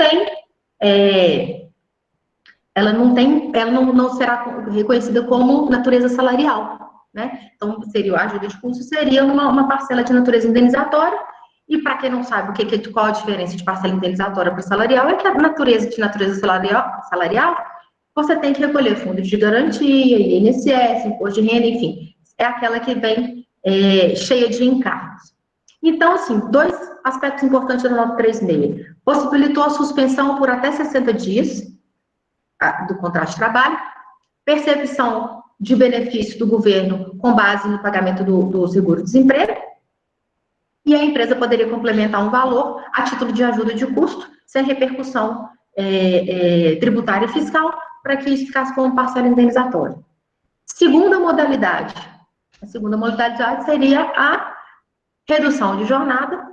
será reconhecida como natureza salarial, né? Então, a ajuda de custo seria uma parcela de natureza indenizatória, e para quem não sabe qual a diferença de parcela indenizatória para salarial, é que a natureza salarial, você tem que recolher fundos de garantia, INSS, imposto de renda, enfim, é aquela que vem cheia de encargos. Então, assim, 2 aspectos importantes da nota 3.6. Possibilitou a suspensão por até 60 dias do contrato de trabalho, percepção de benefício do governo com base no pagamento do seguro-desemprego, e a empresa poderia complementar um valor a título de ajuda de custo, sem repercussão tributária e fiscal, para que isso ficasse como parcela indenizatória. Segunda modalidade. A segunda modalidade seria a redução de jornada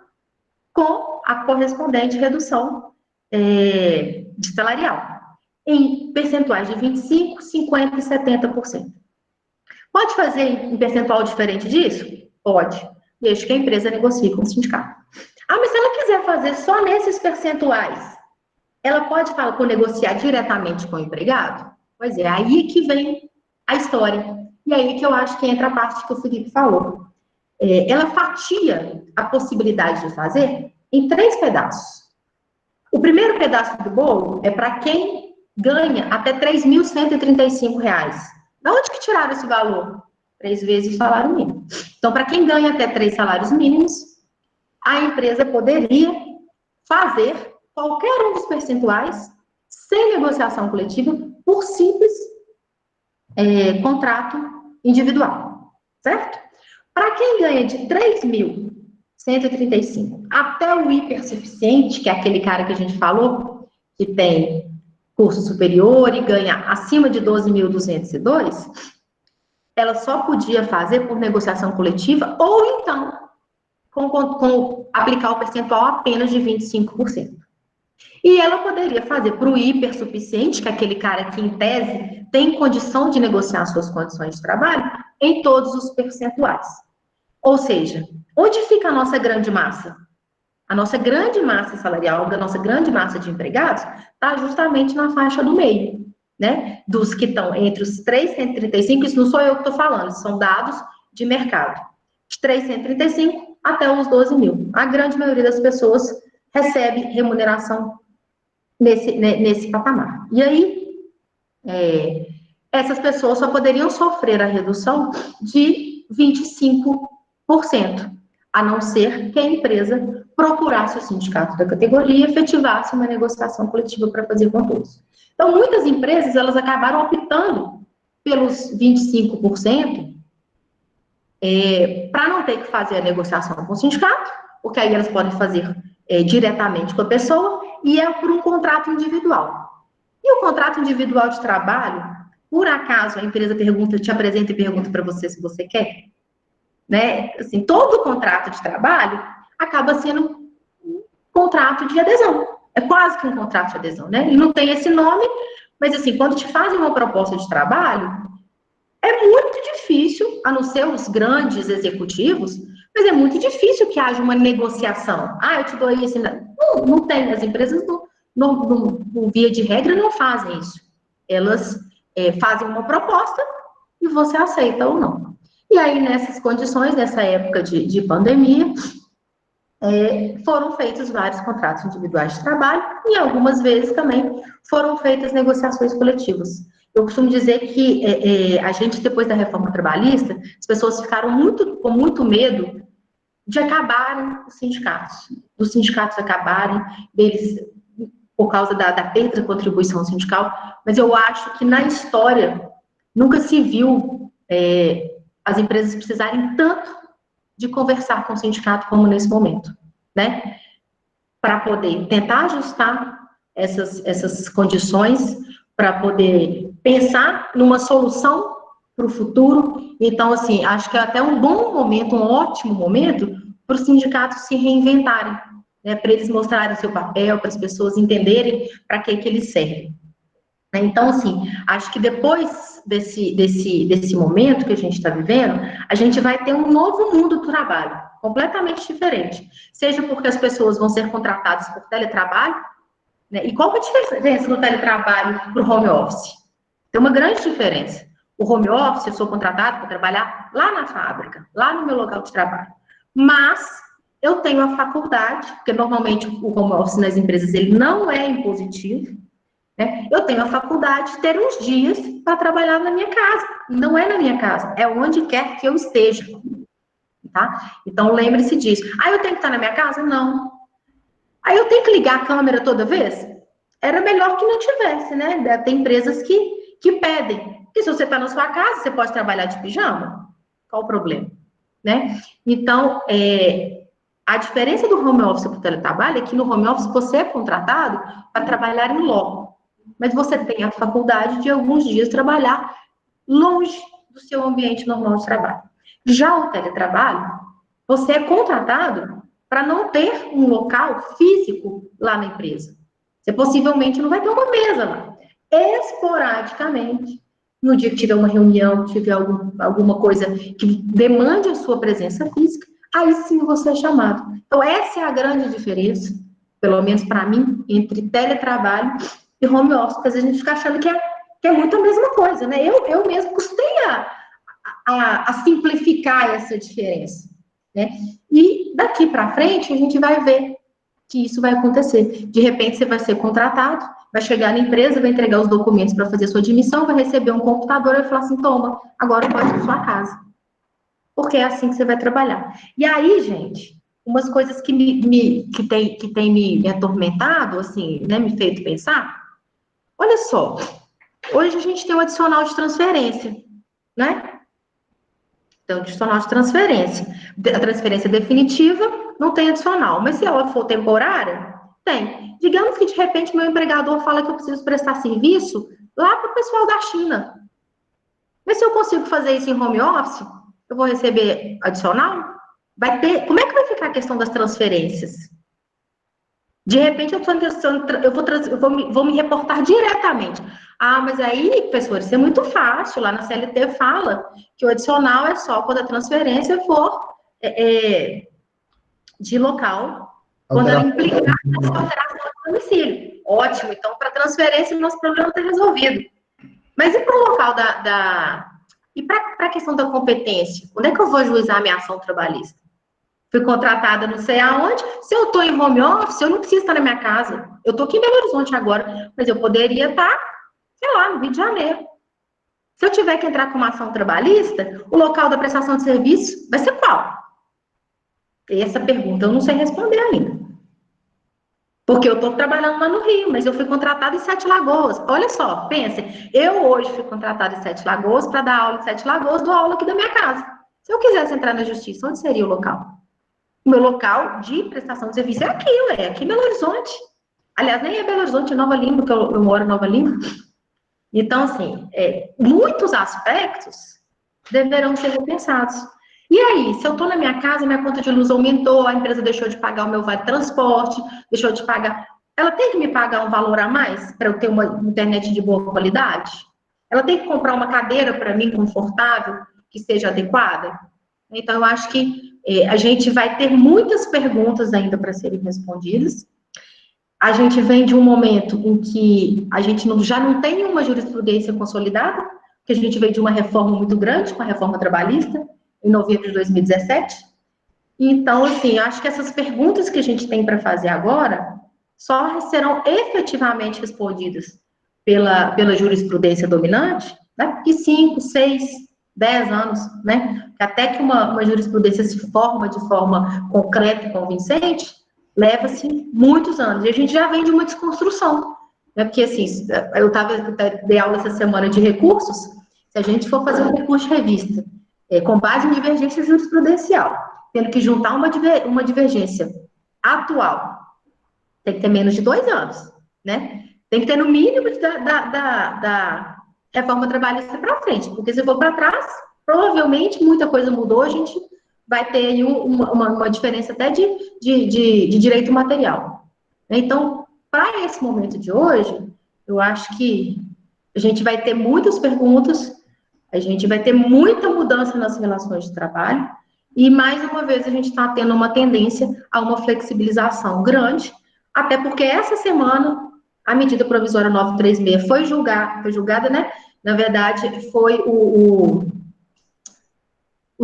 com a correspondente redução de salarial, em percentuais de 25%, 50% e 70%. Pode fazer em percentual diferente disso? Pode, desde que a empresa negocie com o sindicato. Mas se ela quiser fazer só nesses percentuais, ela pode negociar diretamente com o empregado? Pois é, aí que vem a história. E aí que eu acho que entra a parte que o Felipe falou. Ela fatia a possibilidade de fazer em 3 pedaços. O primeiro pedaço do bolo é para quem ganha até R$ 3.135. Da onde que tiraram esse valor? 3 vezes o salário mínimo. Então, para quem ganha até 3 salários mínimos, a empresa poderia fazer qualquer um dos percentuais sem negociação coletiva por simples contrato individual, certo? Para quem ganha de 3.135 até o hipersuficiente, que é aquele cara que a gente falou, que tem curso superior e ganha acima de 12.202, ela só podia fazer por negociação coletiva ou então com aplicar o percentual apenas de 25%. E ela poderia fazer para o hipersuficiente, que é aquele cara que, em tese, tem condição de negociar suas condições de trabalho, em todos os percentuais. Ou seja, onde fica a nossa grande massa? A nossa grande massa salarial, a nossa grande massa de empregados, está justamente na faixa do meio, né? Dos que estão entre os 335, isso não sou eu que estou falando, são dados de mercado. De 335 até os 12.000. A grande maioria das pessoas recebe remuneração nesse patamar. E aí, essas pessoas só poderiam sofrer a redução de 25%, a não ser que a empresa procurasse o sindicato da categoria e efetivasse uma negociação coletiva para fazer com todos. Então, muitas empresas, elas acabaram optando pelos 25%, para não ter que fazer a negociação com o sindicato, porque aí elas podem fazer diretamente com a pessoa, e é por um contrato individual. E o contrato individual de trabalho, por acaso a empresa te apresenta e pergunta para você se você quer, né? Assim, todo contrato de trabalho acaba sendo um contrato de adesão. É quase que um contrato de adesão, né? Ele não tem esse nome, mas assim, quando te fazem uma proposta de trabalho, é muito difícil, a não ser os grandes executivos, mas é muito difícil que haja uma negociação. Eu te dou isso. Não tem, as empresas via de regra, não fazem isso. Elas fazem uma proposta e você aceita ou não. E aí, nessas condições, nessa época de pandemia, foram feitos vários contratos individuais de trabalho e algumas vezes também foram feitas negociações coletivas. Eu costumo dizer que a gente, depois da reforma trabalhista, as pessoas ficaram com muito medo de acabarem os sindicatos, dos sindicatos acabarem, deles, por causa da perda de contribuição sindical, mas eu acho que na história nunca se viu as empresas precisarem tanto de conversar com o sindicato como nesse momento, né? Para poder tentar ajustar essas condições, para poder pensar numa solução para o futuro. Então, assim, acho que é até um bom momento, um ótimo momento para os sindicatos se reinventarem, né, para eles mostrarem seu papel, para as pessoas entenderem para que eles servem. Então, assim, acho que depois desse momento que a gente está vivendo, a gente vai ter um novo mundo do trabalho, completamente diferente. Seja porque as pessoas vão ser contratadas por teletrabalho, né? E qual que é a diferença do teletrabalho para o home office? Tem uma grande diferença. O home office, eu sou contratado para trabalhar lá na fábrica, lá no meu local de trabalho. Mas eu tenho a faculdade, porque normalmente o home office nas empresas ele não é impositivo, né? Eu tenho a faculdade de ter uns dias para trabalhar na minha casa. Não é na minha casa, é onde quer que eu esteja. Tá? Então, lembre-se disso. Ah, eu tenho que estar na minha casa? Não. Aí eu tenho que ligar a câmera toda vez? Era melhor que não tivesse, né? Tem empresas que pedem. Porque se você está na sua casa, você pode trabalhar de pijama. Qual o problema? Né? Então, a diferença do home office para o teletrabalho é que no home office você é contratado para trabalhar em loco. Mas você tem a faculdade de alguns dias trabalhar longe do seu ambiente normal de trabalho. Já o teletrabalho, você é contratado para não ter um local físico lá na empresa. Você possivelmente não vai ter uma mesa lá. Esporadicamente, no dia que tiver uma reunião, tiver alguma coisa que demande a sua presença física, aí sim você é chamado. Então, essa é a grande diferença, pelo menos para mim, entre teletrabalho e home office, porque a gente fica achando que é muito a mesma coisa, né? Eu mesmo custei a simplificar essa diferença, né? E daqui para frente a gente vai ver que isso vai acontecer. De repente você vai ser contratado, vai chegar na empresa, vai entregar os documentos para fazer sua admissão, vai receber um computador e vai falar assim, toma, agora pode ir para sua casa. Porque é assim que você vai trabalhar. E aí, gente, umas coisas que tem me atormentado, assim, né, me feito pensar, olha só, hoje a gente tem um adicional de transferência, né? Então, adicional de transferência. A transferência definitiva não tem adicional, mas se ela for temporária, tem. Digamos que, de repente, meu empregador fala que eu preciso prestar serviço lá para o pessoal da China. Mas se eu consigo fazer isso em home office, eu vou receber adicional? Vai ter... Como é que vai ficar a questão das transferências? De repente, vou me reportar diretamente. Ah, mas aí, professor, isso é muito fácil. Lá na CLT fala que o adicional é só quando a transferência for de local, quando ela implicar na alteração do domicílio. Ótimo, então, para transferência, o nosso problema está resolvido. Mas e para o local E para a questão da competência? Onde é que eu vou ajuizar a minha ação trabalhista? Fui contratada não sei aonde. Se eu estou em home office, eu não preciso estar na minha casa. Eu estou aqui em Belo Horizonte agora, mas eu poderia estar, sei lá, no Rio de Janeiro. Se eu tiver que entrar com uma ação trabalhista, o local da prestação de serviço vai ser qual? Essa pergunta eu não sei responder ainda. Porque eu estou trabalhando lá no Rio, mas eu fui contratada em Sete Lagoas. Olha só, pensem, eu hoje fui contratada em Sete Lagoas para dar aula em Sete Lagoas, dou aula aqui da minha casa. Se eu quisesse entrar na justiça, onde seria o local? O meu local de prestação de serviço é aqui em Belo Horizonte. Aliás, nem é Belo Horizonte, é Nova Lima, porque eu moro em Nova Lima. Então, assim, muitos aspectos deverão ser repensados. E aí, se eu estou na minha casa, minha conta de luz aumentou, a empresa deixou de pagar o meu vale transporte, deixou de pagar... Ela tem que me pagar um valor a mais para eu ter uma internet de boa qualidade? Ela tem que comprar uma cadeira para mim confortável, que seja adequada? Então, eu acho que a gente vai ter muitas perguntas ainda para serem respondidas. A gente vem de um momento em que a gente já não tem uma jurisprudência consolidada, porque a gente veio de uma reforma muito grande, com a reforma trabalhista, em novembro de 2017. Então, assim, acho que essas perguntas que a gente tem para fazer agora só serão efetivamente respondidas pela jurisprudência dominante daqui 5, 6, 10 anos, né? Até que uma jurisprudência se forma de forma concreta e convincente, leva-se muitos anos. E a gente já vem de uma desconstrução, né? Porque, assim, eu dei aula essa semana de recursos, se a gente for fazer um recurso de revista, com base em divergência jurisprudencial, tendo que juntar uma divergência atual, tem que ter menos de 2 anos, né? Tem que ter no mínimo reforma trabalhista para frente, porque se for para trás, provavelmente muita coisa mudou, a gente vai ter aí uma diferença até de direito material. Então, para esse momento de hoje, eu acho que a gente vai ter muitas perguntas, a gente vai ter muita mudança nas relações de trabalho, e mais uma vez a gente está tendo uma tendência a uma flexibilização grande, até porque essa semana a medida provisória 936 foi julgada, né? Na verdade, foi o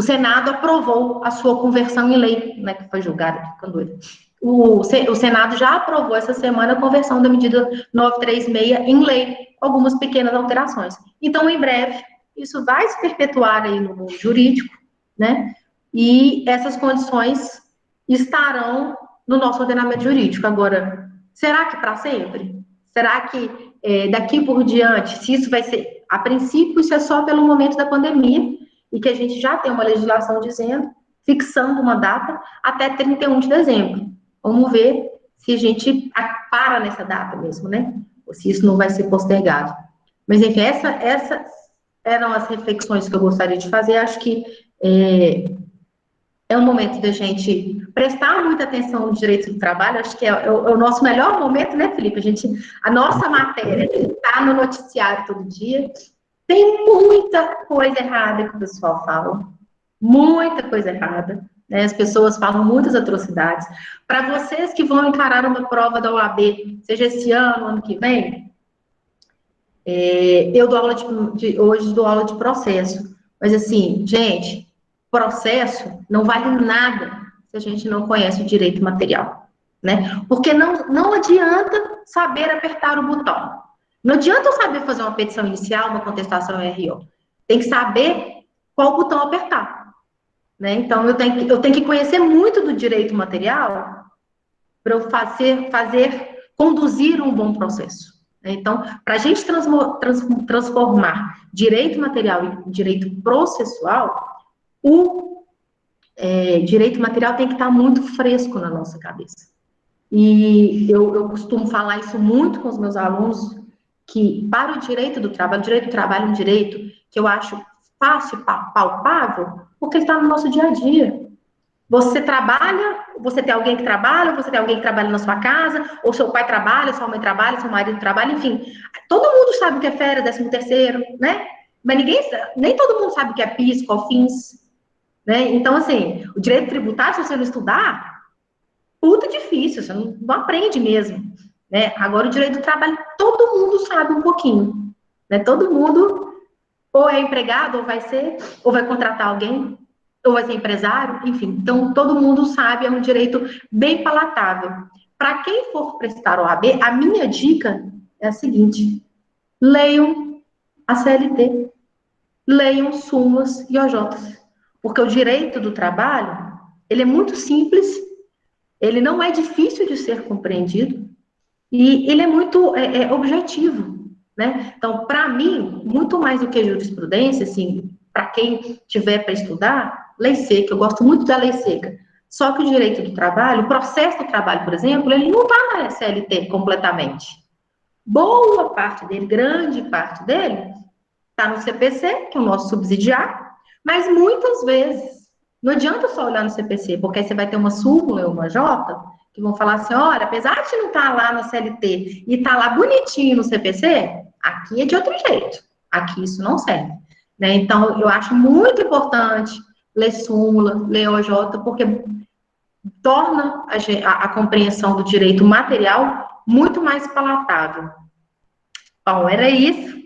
Senado aprovou a sua conversão em lei, né? Que foi julgada, ficando doido. O Senado já aprovou essa semana a conversão da medida 936 em lei, com algumas pequenas alterações. Então, em breve, isso vai se perpetuar aí no mundo jurídico, né? E essas condições estarão no nosso ordenamento jurídico. Agora, será que para sempre? Será que daqui por diante, se isso vai ser, a princípio, isso é só pelo momento da pandemia, e que a gente já tem uma legislação dizendo, fixando uma data até 31 de dezembro. Vamos ver se a gente para nessa data mesmo, né? Ou se isso não vai ser postergado. Mas, enfim, essas eram as reflexões que eu gostaria de fazer. Acho que é um momento da gente prestar muita atenção no direito do trabalho. Acho que é o nosso melhor momento, né, Felipe? A nossa matéria está no noticiário todo dia. Tem muita coisa errada que o pessoal fala. Muita coisa errada. Né? As pessoas falam muitas atrocidades. Para vocês que vão encarar uma prova da OAB, seja esse ano que vem, eu dou aula hoje dou aula de processo. Mas assim, gente, processo não vale nada se a gente não conhece o direito material. Né? Porque não adianta saber apertar o botão. Não adianta eu saber fazer uma petição inicial, uma contestação RO. Tem que saber qual botão apertar. Né? Então, eu tenho que conhecer muito do direito material para eu conduzir um bom processo. Né? Então, para a gente transformar direito material em direito processual, o direito material tem que estar muito fresco na nossa cabeça. E eu costumo falar isso muito com os meus alunos, que para o direito do trabalho é um direito que eu acho fácil, palpável, porque ele está no nosso dia a dia. Você trabalha, você tem alguém que trabalha, você tem alguém que trabalha na sua casa, ou seu pai trabalha, sua mãe trabalha, seu marido trabalha, enfim. Todo mundo sabe o que é férias, 13º, né? Mas nem todo mundo sabe o que é PIS, COFINS, né? Então, assim, o direito tributário, se você não estudar, puta difícil, você não aprende mesmo. Né? Agora, o direito do trabalho, todo mundo sabe um pouquinho. Né? Todo mundo ou é empregado, ou vai contratar alguém, ou vai ser empresário, enfim. Então, todo mundo sabe, é um direito bem palatável. Para quem for prestar OAB, a minha dica é a seguinte: leiam a CLT, leiam súmulas e OJs. Porque o direito do trabalho, ele é muito simples, ele não é difícil de ser compreendido, e ele é muito objetivo, né? Então, para mim, muito mais do que jurisprudência, assim, para quem tiver para estudar, lei seca, eu gosto muito da lei seca. Só que o direito do trabalho, o processo do trabalho, por exemplo, ele não está na CLT completamente. Boa parte dele, grande parte dele, está no CPC, que é o nosso subsidiário, mas muitas vezes, não adianta só olhar no CPC, porque aí você vai ter uma súmula ou uma J, que vão falar assim, olha, apesar de não estar lá na CLT e estar lá bonitinho no CPC, aqui é de outro jeito. Aqui isso não serve. Né? Então, eu acho muito importante ler súmula, ler OJ, porque torna a compreensão do direito material muito mais palatável. Bom, era isso.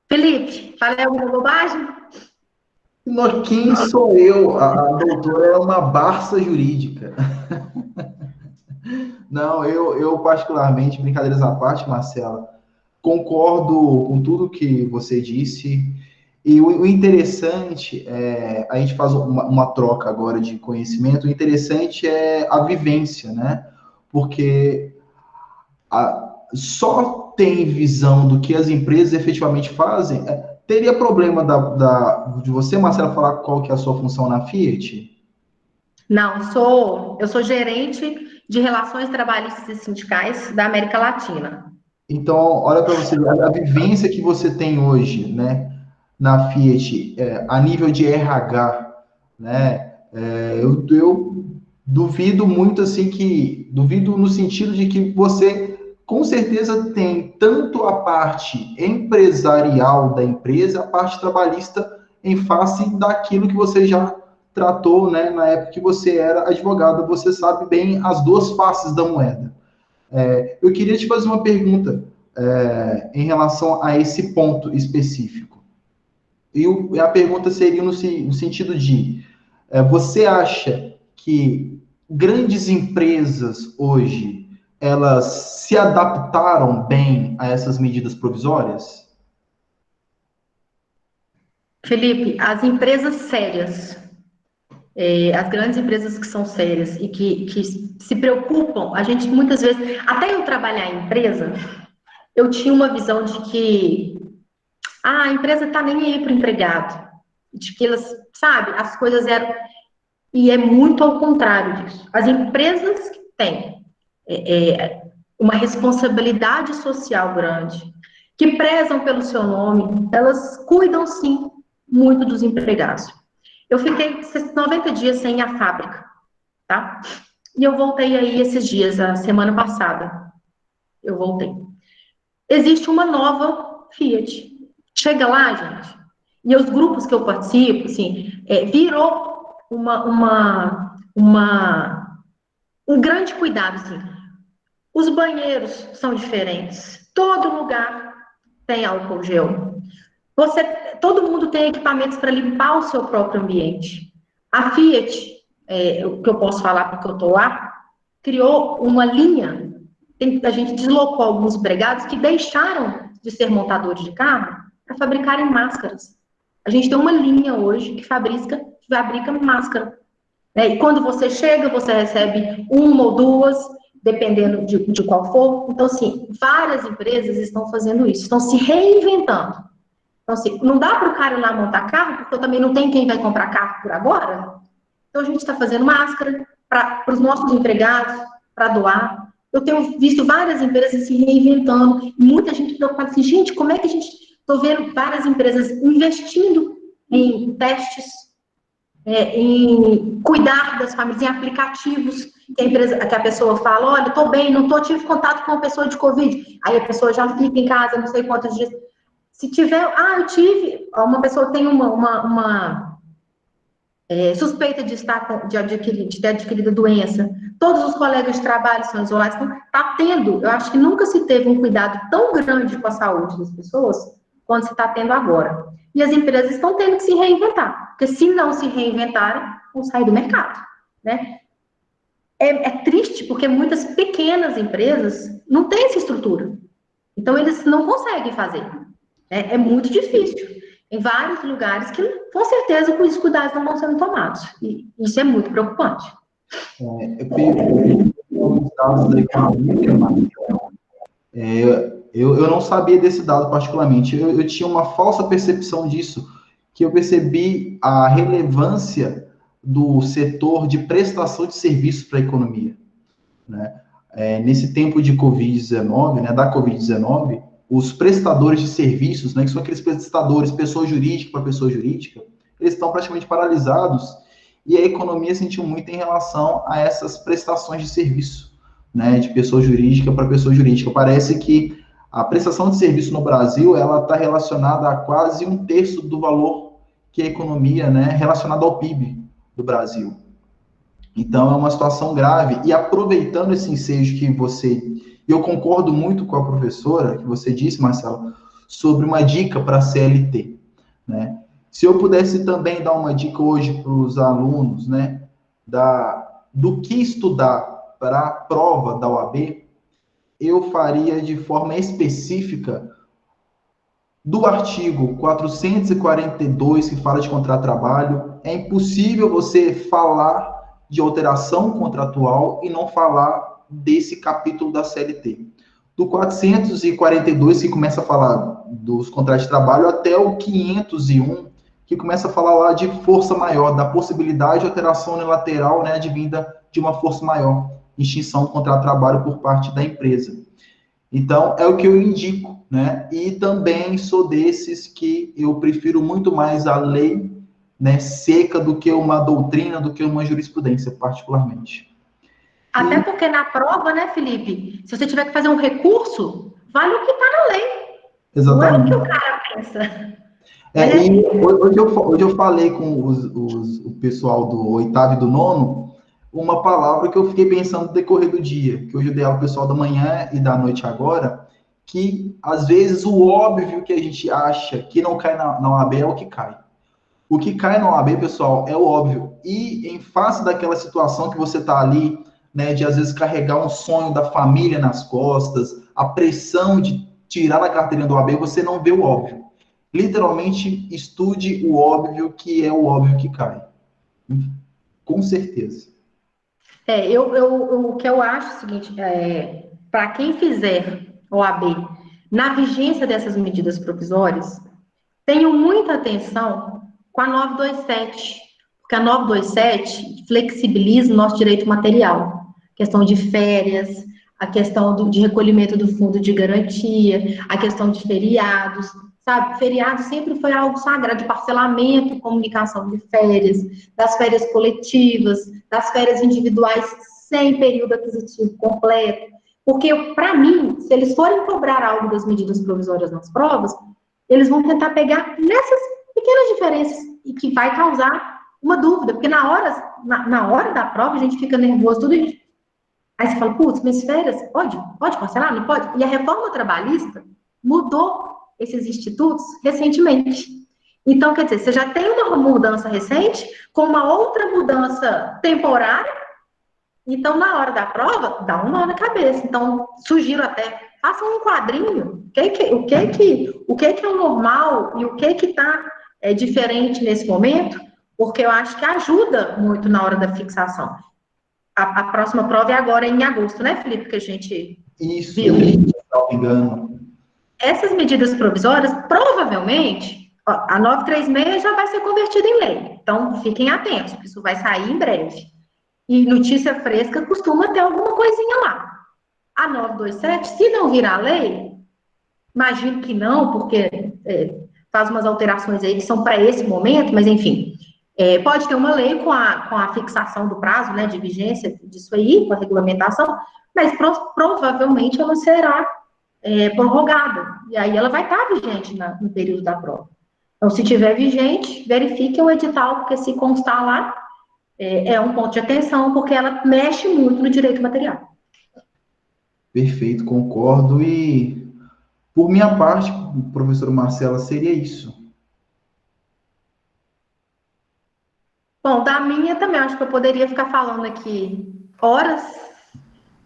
Felipe, falei alguma bobagem? Quem sou eu? A doutora é uma Barça jurídica. Não, eu particularmente, brincadeiras à parte, Marcela, concordo com tudo que você disse. E o interessante, a gente faz uma troca agora de conhecimento, o interessante é a vivência, né? Porque só tem visão do que as empresas efetivamente fazem. Teria problema de você, Marcela, falar qual que é a sua função na Fiat? Não, eu sou gerente de relações trabalhistas e sindicais da América Latina. Então, olha para você, a vivência que você tem hoje, né, na Fiat, a nível de RH, né, eu duvido muito, assim, duvido no sentido de que você, com certeza, tem tanto a parte empresarial da empresa, a parte trabalhista em face daquilo que você já tratou, né, na época que você era advogado, você sabe bem as duas faces da moeda. Eu queria te fazer uma pergunta em relação a esse ponto específico. E a pergunta seria no sentido de: você acha que grandes empresas hoje elas se adaptaram bem a essas medidas provisórias? Felipe, as empresas sérias, as grandes empresas que são sérias e que se preocupam, a gente muitas vezes, até eu trabalhar em empresa, eu tinha uma visão de que a empresa tá nem aí para o empregado, de que elas, sabe, as coisas eram, e é muito ao contrário disso. As empresas que têm uma responsabilidade social grande, que prezam pelo seu nome, elas cuidam sim muito dos empregados. Eu fiquei 90 dias sem a fábrica, tá? E eu voltei aí esses dias, a semana passada. Eu voltei. Existe uma nova Fiat. Chega lá, gente, e os grupos que eu participo, assim, virou um grande cuidado, assim. Os banheiros são diferentes. Todo lugar tem álcool gel. Todo mundo tem equipamentos para limpar o seu próprio ambiente. A Fiat, o que eu posso falar porque eu estou lá, criou uma linha. A gente deslocou alguns empregados que deixaram de ser montadores de carro para fabricarem máscaras. A gente tem uma linha hoje que fabrica máscara. E quando você chega, você recebe uma ou duas, dependendo de qual for. Então, assim, várias empresas estão fazendo isso, estão se reinventando. Então, assim, não dá para o cara ir lá montar carro, porque eu também não tenho quem vai comprar carro por agora. Então, a gente está fazendo máscara para os nossos empregados, para doar. Eu tenho visto várias empresas se reinventando, muita gente preocupada assim, gente, como é que a gente... Estou vendo várias empresas investindo em testes, em cuidar das famílias, em aplicativos, que a pessoa fala, olha, estou bem, tive contato com uma pessoa de Covid. Aí a pessoa já fica em casa, não sei quantos dias. Se tiver, eu tive, uma pessoa tem uma suspeita de ter adquirido a doença, todos os colegas de trabalho são isolados, então está tendo, eu acho que nunca se teve um cuidado tão grande com a saúde das pessoas quanto se está tendo agora. E as empresas estão tendo que se reinventar, porque se não se reinventarem, vão sair do mercado, né? É triste, porque muitas pequenas empresas não têm essa estrutura, então eles não conseguem fazer. É muito difícil. Em vários lugares que, com certeza, os cuidados não vão sendo tomados. E isso é muito preocupante. Os dados da economia, eu não sabia desse dado particularmente. Eu tinha uma falsa percepção disso, que eu percebi a relevância do setor de prestação de serviços para a economia, né? Nesse tempo de Covid-19, né, da Covid-19, os prestadores de serviços, né, que são aqueles prestadores, pessoa jurídica para pessoa jurídica, eles estão praticamente paralisados e a economia sentiu muito em relação a essas prestações de serviço, né, de pessoa jurídica para pessoa jurídica. Parece que a prestação de serviço no Brasil, ela está relacionada a quase 1/3 do valor que a economia, né, relacionada ao PIB do Brasil. Então, é uma situação grave. E aproveitando esse ensejo que e eu concordo muito com a professora, que você disse, Marcelo, sobre uma dica para a CLT, né? Se eu pudesse também dar uma dica hoje para os alunos, né, do que estudar para a prova da OAB, eu faria de forma específica do artigo 442, que fala de contrato de trabalho. É impossível você falar de alteração contratual e não falar desse capítulo da CLT. Do 442, que começa a falar dos contratos de trabalho, até o 501, que começa a falar lá de força maior, da possibilidade de alteração unilateral, advinda de uma força maior, extinção do contrato de trabalho por parte da empresa. Então, é o que eu indico, né? E também sou desses que eu prefiro muito mais a lei, né, seca do que uma doutrina, do que uma jurisprudência, particularmente. Até porque na prova, né, Felipe, se você tiver que fazer um recurso, vale o que está na lei. Não é o que o Exatamente. cara pensa. E hoje eu falei com o pessoal do oitavo e do nono uma palavra que eu fiquei pensando no decorrer do dia, que hoje eu dei ao pessoal da manhã e da noite agora, que às vezes o óbvio que a gente acha que não cai na OAB é o que cai. O que cai na OAB, pessoal, é o óbvio. E em face daquela situação que você está ali, né, de às vezes carregar um sonho da família nas costas, a pressão de tirar a carteirinha do OAB, você não vê o óbvio. Literalmente, estude o óbvio, que é o óbvio que cai. Com certeza. O que eu acho é o seguinte, para quem fizer OAB na vigência dessas medidas provisórias, tenham muita atenção com a 927, porque a 927 flexibiliza o nosso direito material, questão de férias, a questão de recolhimento do fundo de garantia, a questão de feriados, sabe? Feriado sempre foi algo sagrado, de parcelamento, comunicação de férias, das férias coletivas, das férias individuais sem período aquisitivo completo. Porque, para mim, se eles forem cobrar algo das medidas provisórias nas provas, eles vão tentar pegar nessas pequenas diferenças e que vai causar uma dúvida, porque na hora da prova a gente fica nervoso, tudo isso. Aí você fala, putz, minhas férias, pode parcelar? Não pode? E a reforma trabalhista mudou esses institutos recentemente. Então, quer dizer, você já tem uma mudança recente com uma outra mudança temporária. Então, na hora da prova, dá um nó na cabeça. Então, sugiro até, façam um quadrinho. O que é o normal e o que está diferente nesse momento, porque eu acho que ajuda muito na hora da fixação. A próxima prova é agora em agosto, né, Felipe, que a gente viu. Isso, não me engano. Essas medidas provisórias, provavelmente, a 936 já vai ser convertida em lei. Então, fiquem atentos, porque isso vai sair em breve. E notícia fresca costuma ter alguma coisinha lá. A 927, se não virar lei, imagino que não, porque faz umas alterações aí que são para esse momento, mas enfim, pode ter uma lei com a fixação do prazo, né, de vigência disso aí, com a regulamentação, mas provavelmente ela será prorrogada. E aí ela vai estar vigente no período da prova. Então, se tiver vigente, verifique o edital, porque se constar lá, é um ponto de atenção, porque ela mexe muito no direito material. Perfeito, concordo. E, por minha parte, professor Marcela, seria isso. Bom, da minha também, acho que eu poderia ficar falando aqui horas,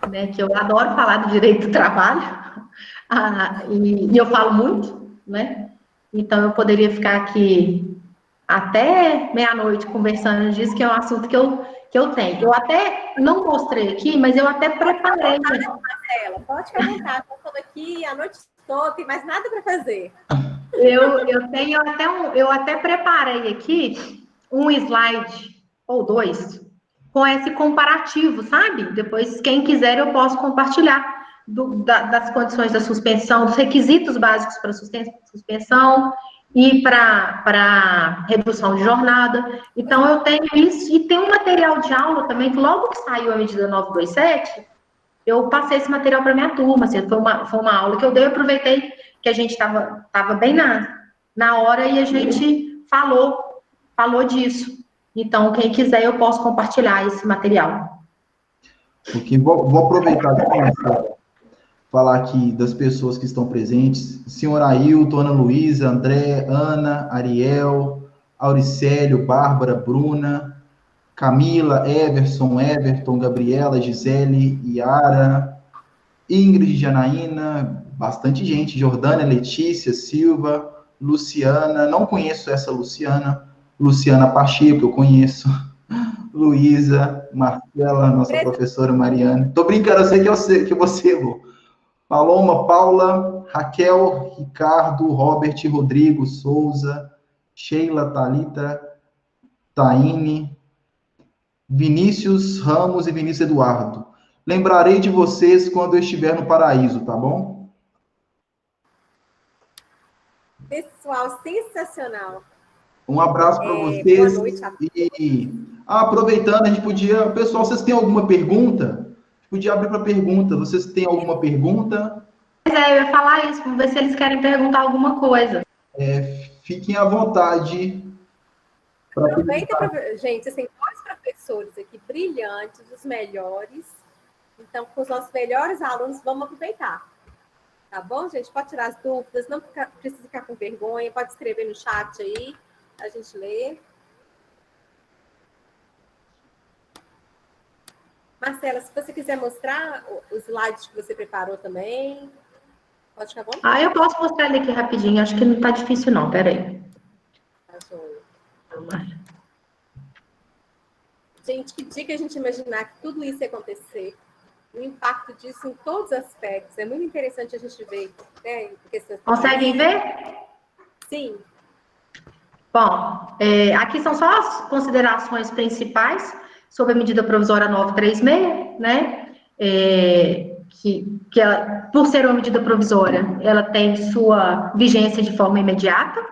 né, que eu adoro falar do direito do trabalho, e eu falo muito, né? Então, eu poderia ficar aqui até meia-noite conversando disso, que é um assunto que eu tenho. Eu até não mostrei aqui, mas eu até preparei. Marcela, pode ficar à vontade, estou falando aqui a noite toda, tem mais nada para fazer. Eu até preparei aqui um slide ou dois com esse comparativo, sabe? Depois, quem quiser, eu posso compartilhar das condições da suspensão, dos requisitos básicos para suspensão e para redução de jornada. Então, eu tenho isso, e tem um material de aula também, que logo que saiu a medida 927, eu passei esse material para minha turma, assim, foi uma aula que eu dei, eu aproveitei que a gente estava bem na hora e a gente falou disso. Então, quem quiser, eu posso compartilhar esse material. Porque vou aproveitar aqui, falar aqui das pessoas que estão presentes. Senhor Ailton, Ana Luísa, André, Ana, Ariel, Auricélio, Bárbara, Bruna, Camila, Everton, Gabriela, Gisele, Yara, Ingrid, Janaína, bastante gente, Jordânia, Letícia, Silva, Luciana, não conheço essa Luciana Pacheco, eu conheço, Luísa, Marcela, nossa professora Mariana. Tô brincando, eu sei que você, Lu. Paloma, Paula, Raquel, Ricardo, Robert, Rodrigo, Souza, Sheila, Thalita, Taine, Vinícius Ramos e Vinícius Eduardo. Lembrarei de vocês quando eu estiver no paraíso, tá bom? Pessoal, sensacional. Um abraço para vocês. Boa noite a todos. E aproveitando, a gente podia... Pessoal, vocês têm alguma pergunta? A gente podia abrir para pergunta. Vocês têm alguma pergunta? Pois é, eu ia falar isso, vamos ver se eles querem perguntar alguma coisa. Fiquem à vontade. Aproveita, gente, assim, dois professores aqui brilhantes, os melhores. Então, com os nossos melhores alunos, vamos aproveitar. Tá bom, gente? Pode tirar as dúvidas, não precisa ficar com vergonha, pode escrever no chat aí, a gente lê. Marcela, se você quiser mostrar os slides que você preparou também, pode ficar bom? Eu posso mostrar ele aqui rapidinho, acho que não tá difícil não, peraí. Tá joia. Gente, que dia que a gente imaginar que tudo isso ia acontecer, o impacto disso em todos os aspectos, é muito interessante a gente ver, né? Conseguem ver? Sim. Bom, aqui são só as considerações principais sobre a medida provisória 936, né? Que ela, por ser uma medida provisória, ela tem sua vigência de forma imediata.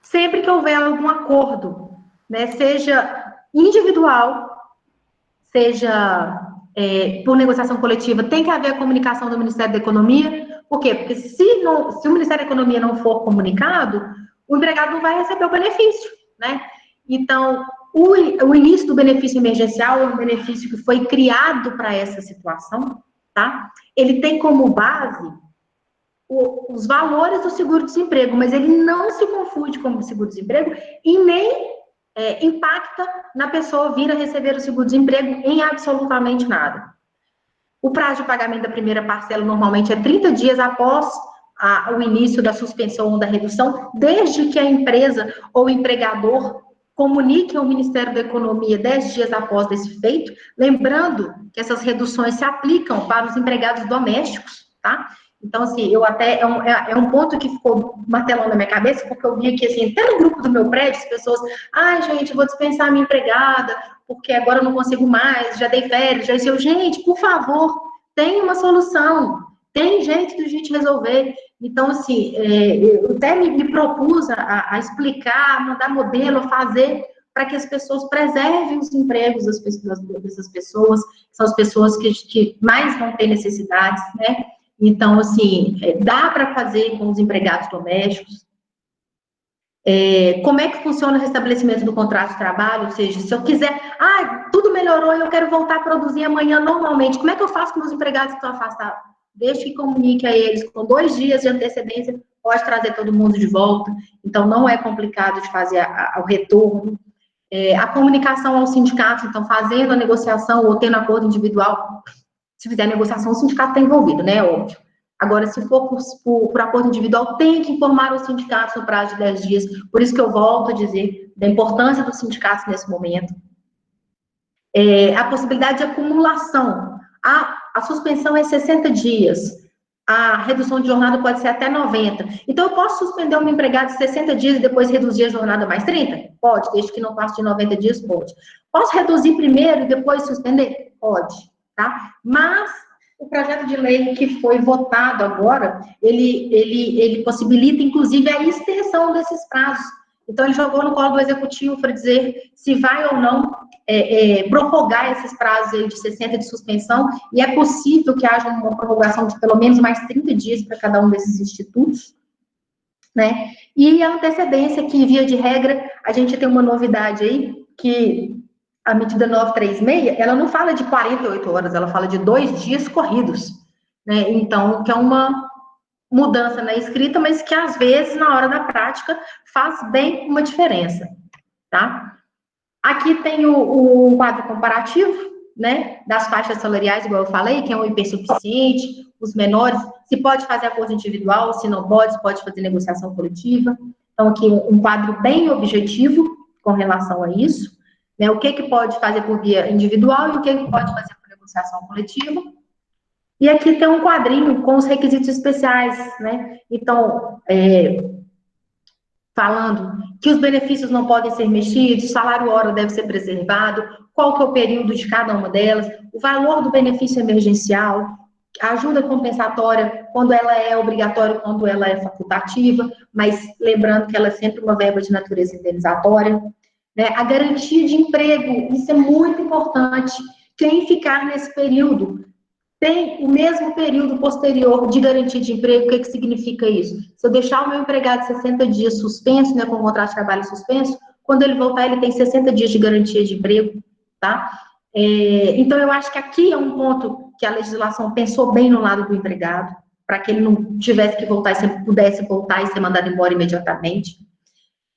Sempre que houver algum acordo, né, seja individual, seja por negociação coletiva, tem que haver a comunicação do Ministério da Economia. Por quê? Porque se o Ministério da Economia não for comunicado, o empregado não vai receber o benefício, né? Então, o início do benefício emergencial é um benefício que foi criado para essa situação, tá? Ele tem como base os valores do seguro-desemprego, mas ele não se confunde com o seguro-desemprego e nem impacta na pessoa vir a receber o seguro-desemprego em absolutamente nada. O prazo de pagamento da primeira parcela normalmente é 30 dias após o início da suspensão ou da redução, desde que a empresa ou o empregador comunique ao Ministério da Economia 10 dias após desse feito, lembrando que essas reduções se aplicam para os empregados domésticos, tá? Então, assim, é um ponto que ficou martelando na minha cabeça, porque eu vi aqui, assim, até no grupo do meu prédio, as pessoas, gente, vou dispensar a minha empregada, porque agora eu não consigo mais, já dei férias, já disse, gente, por favor, tem uma solução, tem jeito de a gente resolver. Então, assim, eu até me propus a explicar, a mandar modelo, a fazer, para que as pessoas preservem os empregos dessas pessoas, que são as pessoas que mais vão ter necessidades, né? Então, assim, dá para fazer com os empregados domésticos. Como é que funciona o restabelecimento do contrato de trabalho? Ou seja, se eu quiser, tudo melhorou e eu quero voltar a produzir amanhã normalmente, como é que eu faço com meus empregados que estão afastados? Desde que comunique a eles com 2 dias de antecedência, pode trazer todo mundo de volta. Então, não é complicado de fazer o retorno. A comunicação aos sindicatos, então, fazendo a negociação ou tendo acordo individual. Se fizer negociação, o sindicato está envolvido, né? Óbvio. Agora, se for por acordo individual, tem que informar os sindicatos no prazo de 10 dias. Por isso que eu volto a dizer da importância dos sindicatos nesse momento. A possibilidade de acumulação. A suspensão é 60 dias. A redução de jornada pode ser até 90. Então, eu posso suspender um empregado de 60 dias e depois reduzir a jornada mais 30? Pode, desde que não passe de 90 dias, pode. Posso reduzir primeiro e depois suspender? Pode. Tá? Mas o projeto de lei que foi votado agora, ele possibilita, inclusive, a extensão desses prazos. Então, ele jogou no colo do executivo para dizer se vai ou não prorrogar esses prazos aí de 60 de suspensão, e é possível que haja uma prorrogação de pelo menos mais 30 dias para cada um desses institutos, né? E a antecedência, que, via de regra, a gente tem uma novidade aí, que a medida 936, ela não fala de 48 horas, ela fala de 2 dias corridos, né? Então, que é uma mudança na escrita, mas que, às vezes, na hora da prática, faz bem uma diferença, tá? Aqui tem o quadro comparativo, né, das faixas salariais, igual eu falei, que é um hipersuficiente, os menores, se pode fazer acordo individual, se não pode, se pode fazer negociação coletiva. Então, aqui um quadro bem objetivo com relação a isso. Né, o que pode fazer por via individual e o que pode fazer por negociação coletiva. E aqui tem um quadrinho com os requisitos especiais, né? Então, falando que os benefícios não podem ser mexidos, o salário hora deve ser preservado, qual que é o período de cada uma delas, o valor do benefício emergencial, ajuda compensatória quando ela é obrigatória, quando ela é facultativa, mas lembrando que ela é sempre uma verba de natureza indenizatória, né? A garantia de emprego, isso é muito importante. Quem ficar nesse período tem o mesmo período posterior de garantia de emprego. O que significa isso? Se eu deixar o meu empregado 60 dias suspenso, né, com o contrato de trabalho suspenso, quando ele voltar, ele tem 60 dias de garantia de emprego, tá? Então, eu acho que aqui é um ponto que a legislação pensou bem no lado do empregado, para que ele não tivesse que voltar e sempre pudesse voltar e ser mandado embora imediatamente.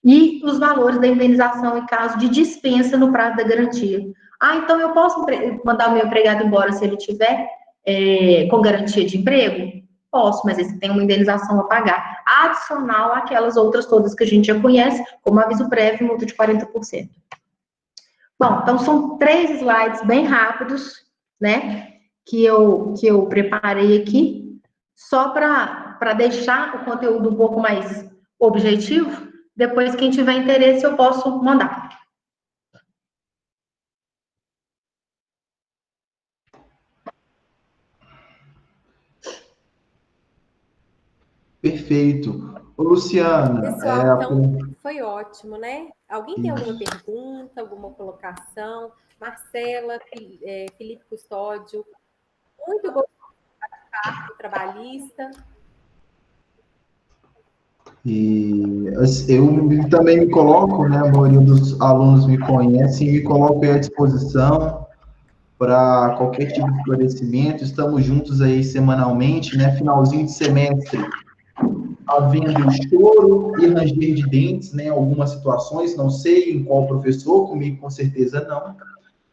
E os valores da indenização em caso de dispensa no prazo da garantia. Ah, então eu posso mandar o meu empregado embora se ele tiver com garantia de emprego? Posso, mas esse tem uma indenização a pagar, adicional àquelas outras todas que a gente já conhece, como aviso prévio e multa de 40%. Bom, então são 3 slides bem rápidos, né, que eu preparei aqui, só para deixar o conteúdo um pouco mais objetivo. Depois, quem tiver interesse, eu posso mandar. Perfeito. Ô, Luciana, Pessoal, então foi ótimo, né? Alguém tem alguma pergunta, alguma colocação? Marcela, Felipe Custódio, muito bom participar do trabalhista. E eu também me coloco, né? A maioria dos alunos me conhecem, me coloco à disposição para qualquer tipo de esclarecimento. Estamos juntos aí semanalmente, né? Finalzinho de semestre, havendo choro e ranger de dentes, né? Algumas situações, não sei em qual professor, comigo com certeza não,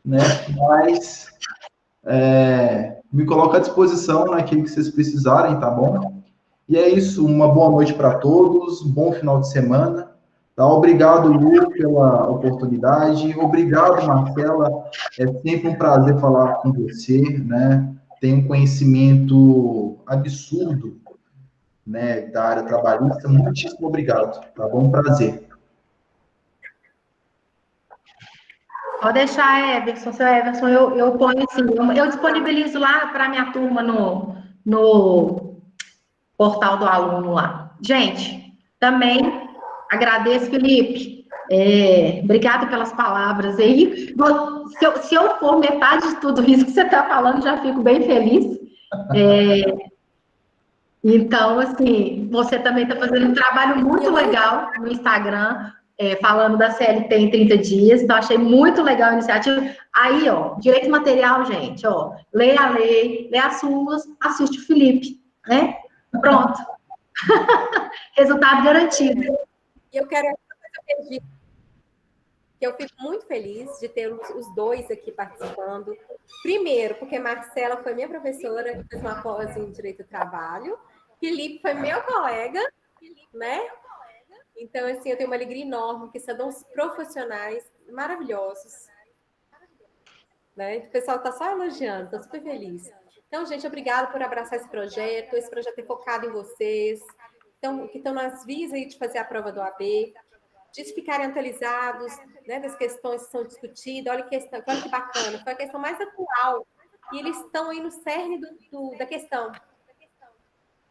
né? Mas me coloco à disposição naquilo que vocês precisarem, tá bom? E é isso, uma boa noite para todos, um bom final de semana. Tá? Obrigado, Lu, pela oportunidade. Obrigado, Marcela. É sempre um prazer falar com você, né? Tem um conhecimento absurdo, né, da área trabalhista. Muitíssimo obrigado, tá bom? Prazer. Pode deixar, Everson, seu Everson, eu ponho assim, eu disponibilizo lá para a minha turma no portal do aluno lá. Gente, também agradeço, Felipe. Obrigado pelas palavras aí. Se eu for metade de tudo isso que você está falando, já fico bem feliz. Então, assim, você também está fazendo um trabalho muito legal no Instagram, falando da CLT em 30 dias. Então, achei muito legal a iniciativa. Aí, ó, direito material, gente, ó, lê a lei, lê as suas, assiste o Felipe, né? Pronto. Resultado garantido. E eu quero que eu fico muito feliz de ter os dois aqui participando. Primeiro, porque Marcela foi minha professora, fez uma pós em Direito do Trabalho. Felipe foi meu colega, né? Então, assim, eu tenho uma alegria enorme, que são uns profissionais maravilhosos. Né? O pessoal está só elogiando, estou super feliz. Então, gente, obrigada por abraçar esse projeto é focado em vocês, então, que estão nas vias aí de fazer a prova do AB, de ficarem atualizados, né, das questões que são discutidas. Olha que bacana, foi a questão mais atual, e eles estão aí no cerne da questão.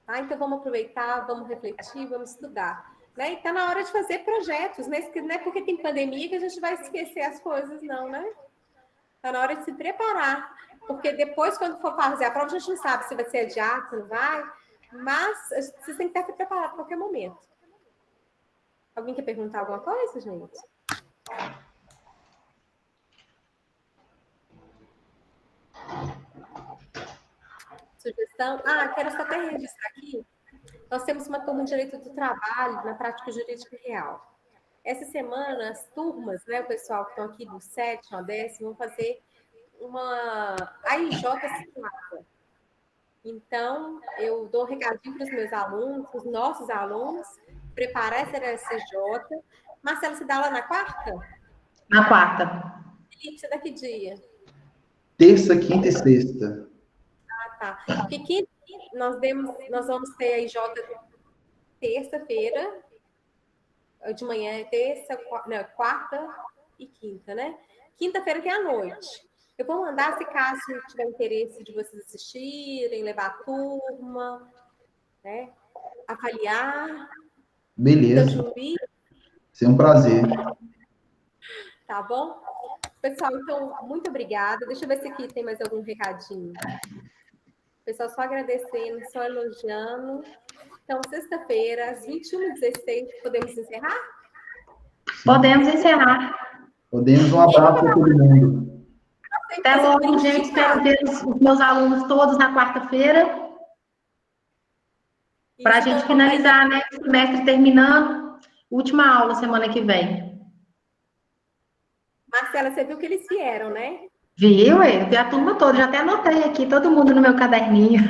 Tá? Então, vamos aproveitar, vamos refletir, vamos estudar. Né? E está na hora de fazer projetos, né? Não é porque tem pandemia que a gente vai esquecer as coisas, não, né? Está na hora de se preparar, porque depois, quando for fazer a prova, a gente não sabe se vai ser adiado, se não vai, mas vocês têm que estar preparados a qualquer momento. Alguém quer perguntar alguma coisa, gente? Sugestão? Quero só até registrar aqui. Nós temos uma turma de Direito do Trabalho na Prática Jurídica Real. Essa semana, as turmas, né, o pessoal que estão aqui do 7º ao 10º, vão fazer uma AIJ simulada. Então, eu dou um recadinho para os meus alunos, os nossos alunos, preparar essa SJ. Marcelo, você dá aula na quarta? Na quarta. Felipe, você dá que dia? Terça, quinta e sexta. Tá. Porque quinta, nós vamos ter a IJ terça-feira, de manhã, quarta e quinta, né? Quinta-feira que é à noite. Eu vou mandar, se caso tiver interesse de vocês assistirem, levar a turma, né? Avaliar. Beleza. Juiz, Foi um prazer. tá bom? Pessoal, então, muito obrigada. Deixa eu ver se aqui tem mais algum recadinho. Pessoal, só agradecendo, só elogiando. Então, sexta-feira, às 21h16, podemos encerrar? Podemos encerrar. Podemos. Um abraço para todo mundo. Até logo, gente. Espero ver os meus alunos todos na quarta-feira. Para a gente finalizar, né? O semestre terminando. Última aula semana que vem. Marcela, você viu que eles vieram, né? Viu? Eu vi a turma toda. Já até anotei aqui, todo mundo no meu caderninho.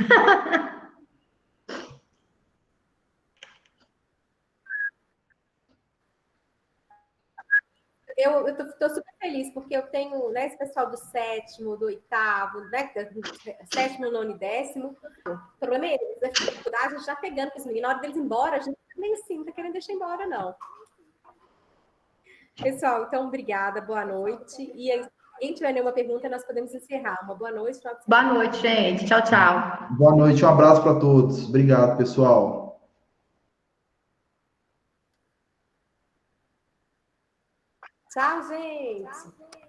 Eu estou super feliz, porque eu tenho, né, esse pessoal do sétimo, do oitavo, né, do sétimo, nono e décimo. O problema é eles, a dificuldade, a gente já pegando com os meninos. Na hora deles ir embora, a gente nem assim, não tá querendo deixar embora, não. Pessoal, então, obrigada, boa noite. E aí, quem tiver nenhuma pergunta, nós podemos encerrar. Uma boa noite. Boa noite, gente. Tchau, tchau. Boa noite, um abraço para todos. Obrigado, pessoal. Tchau, gente.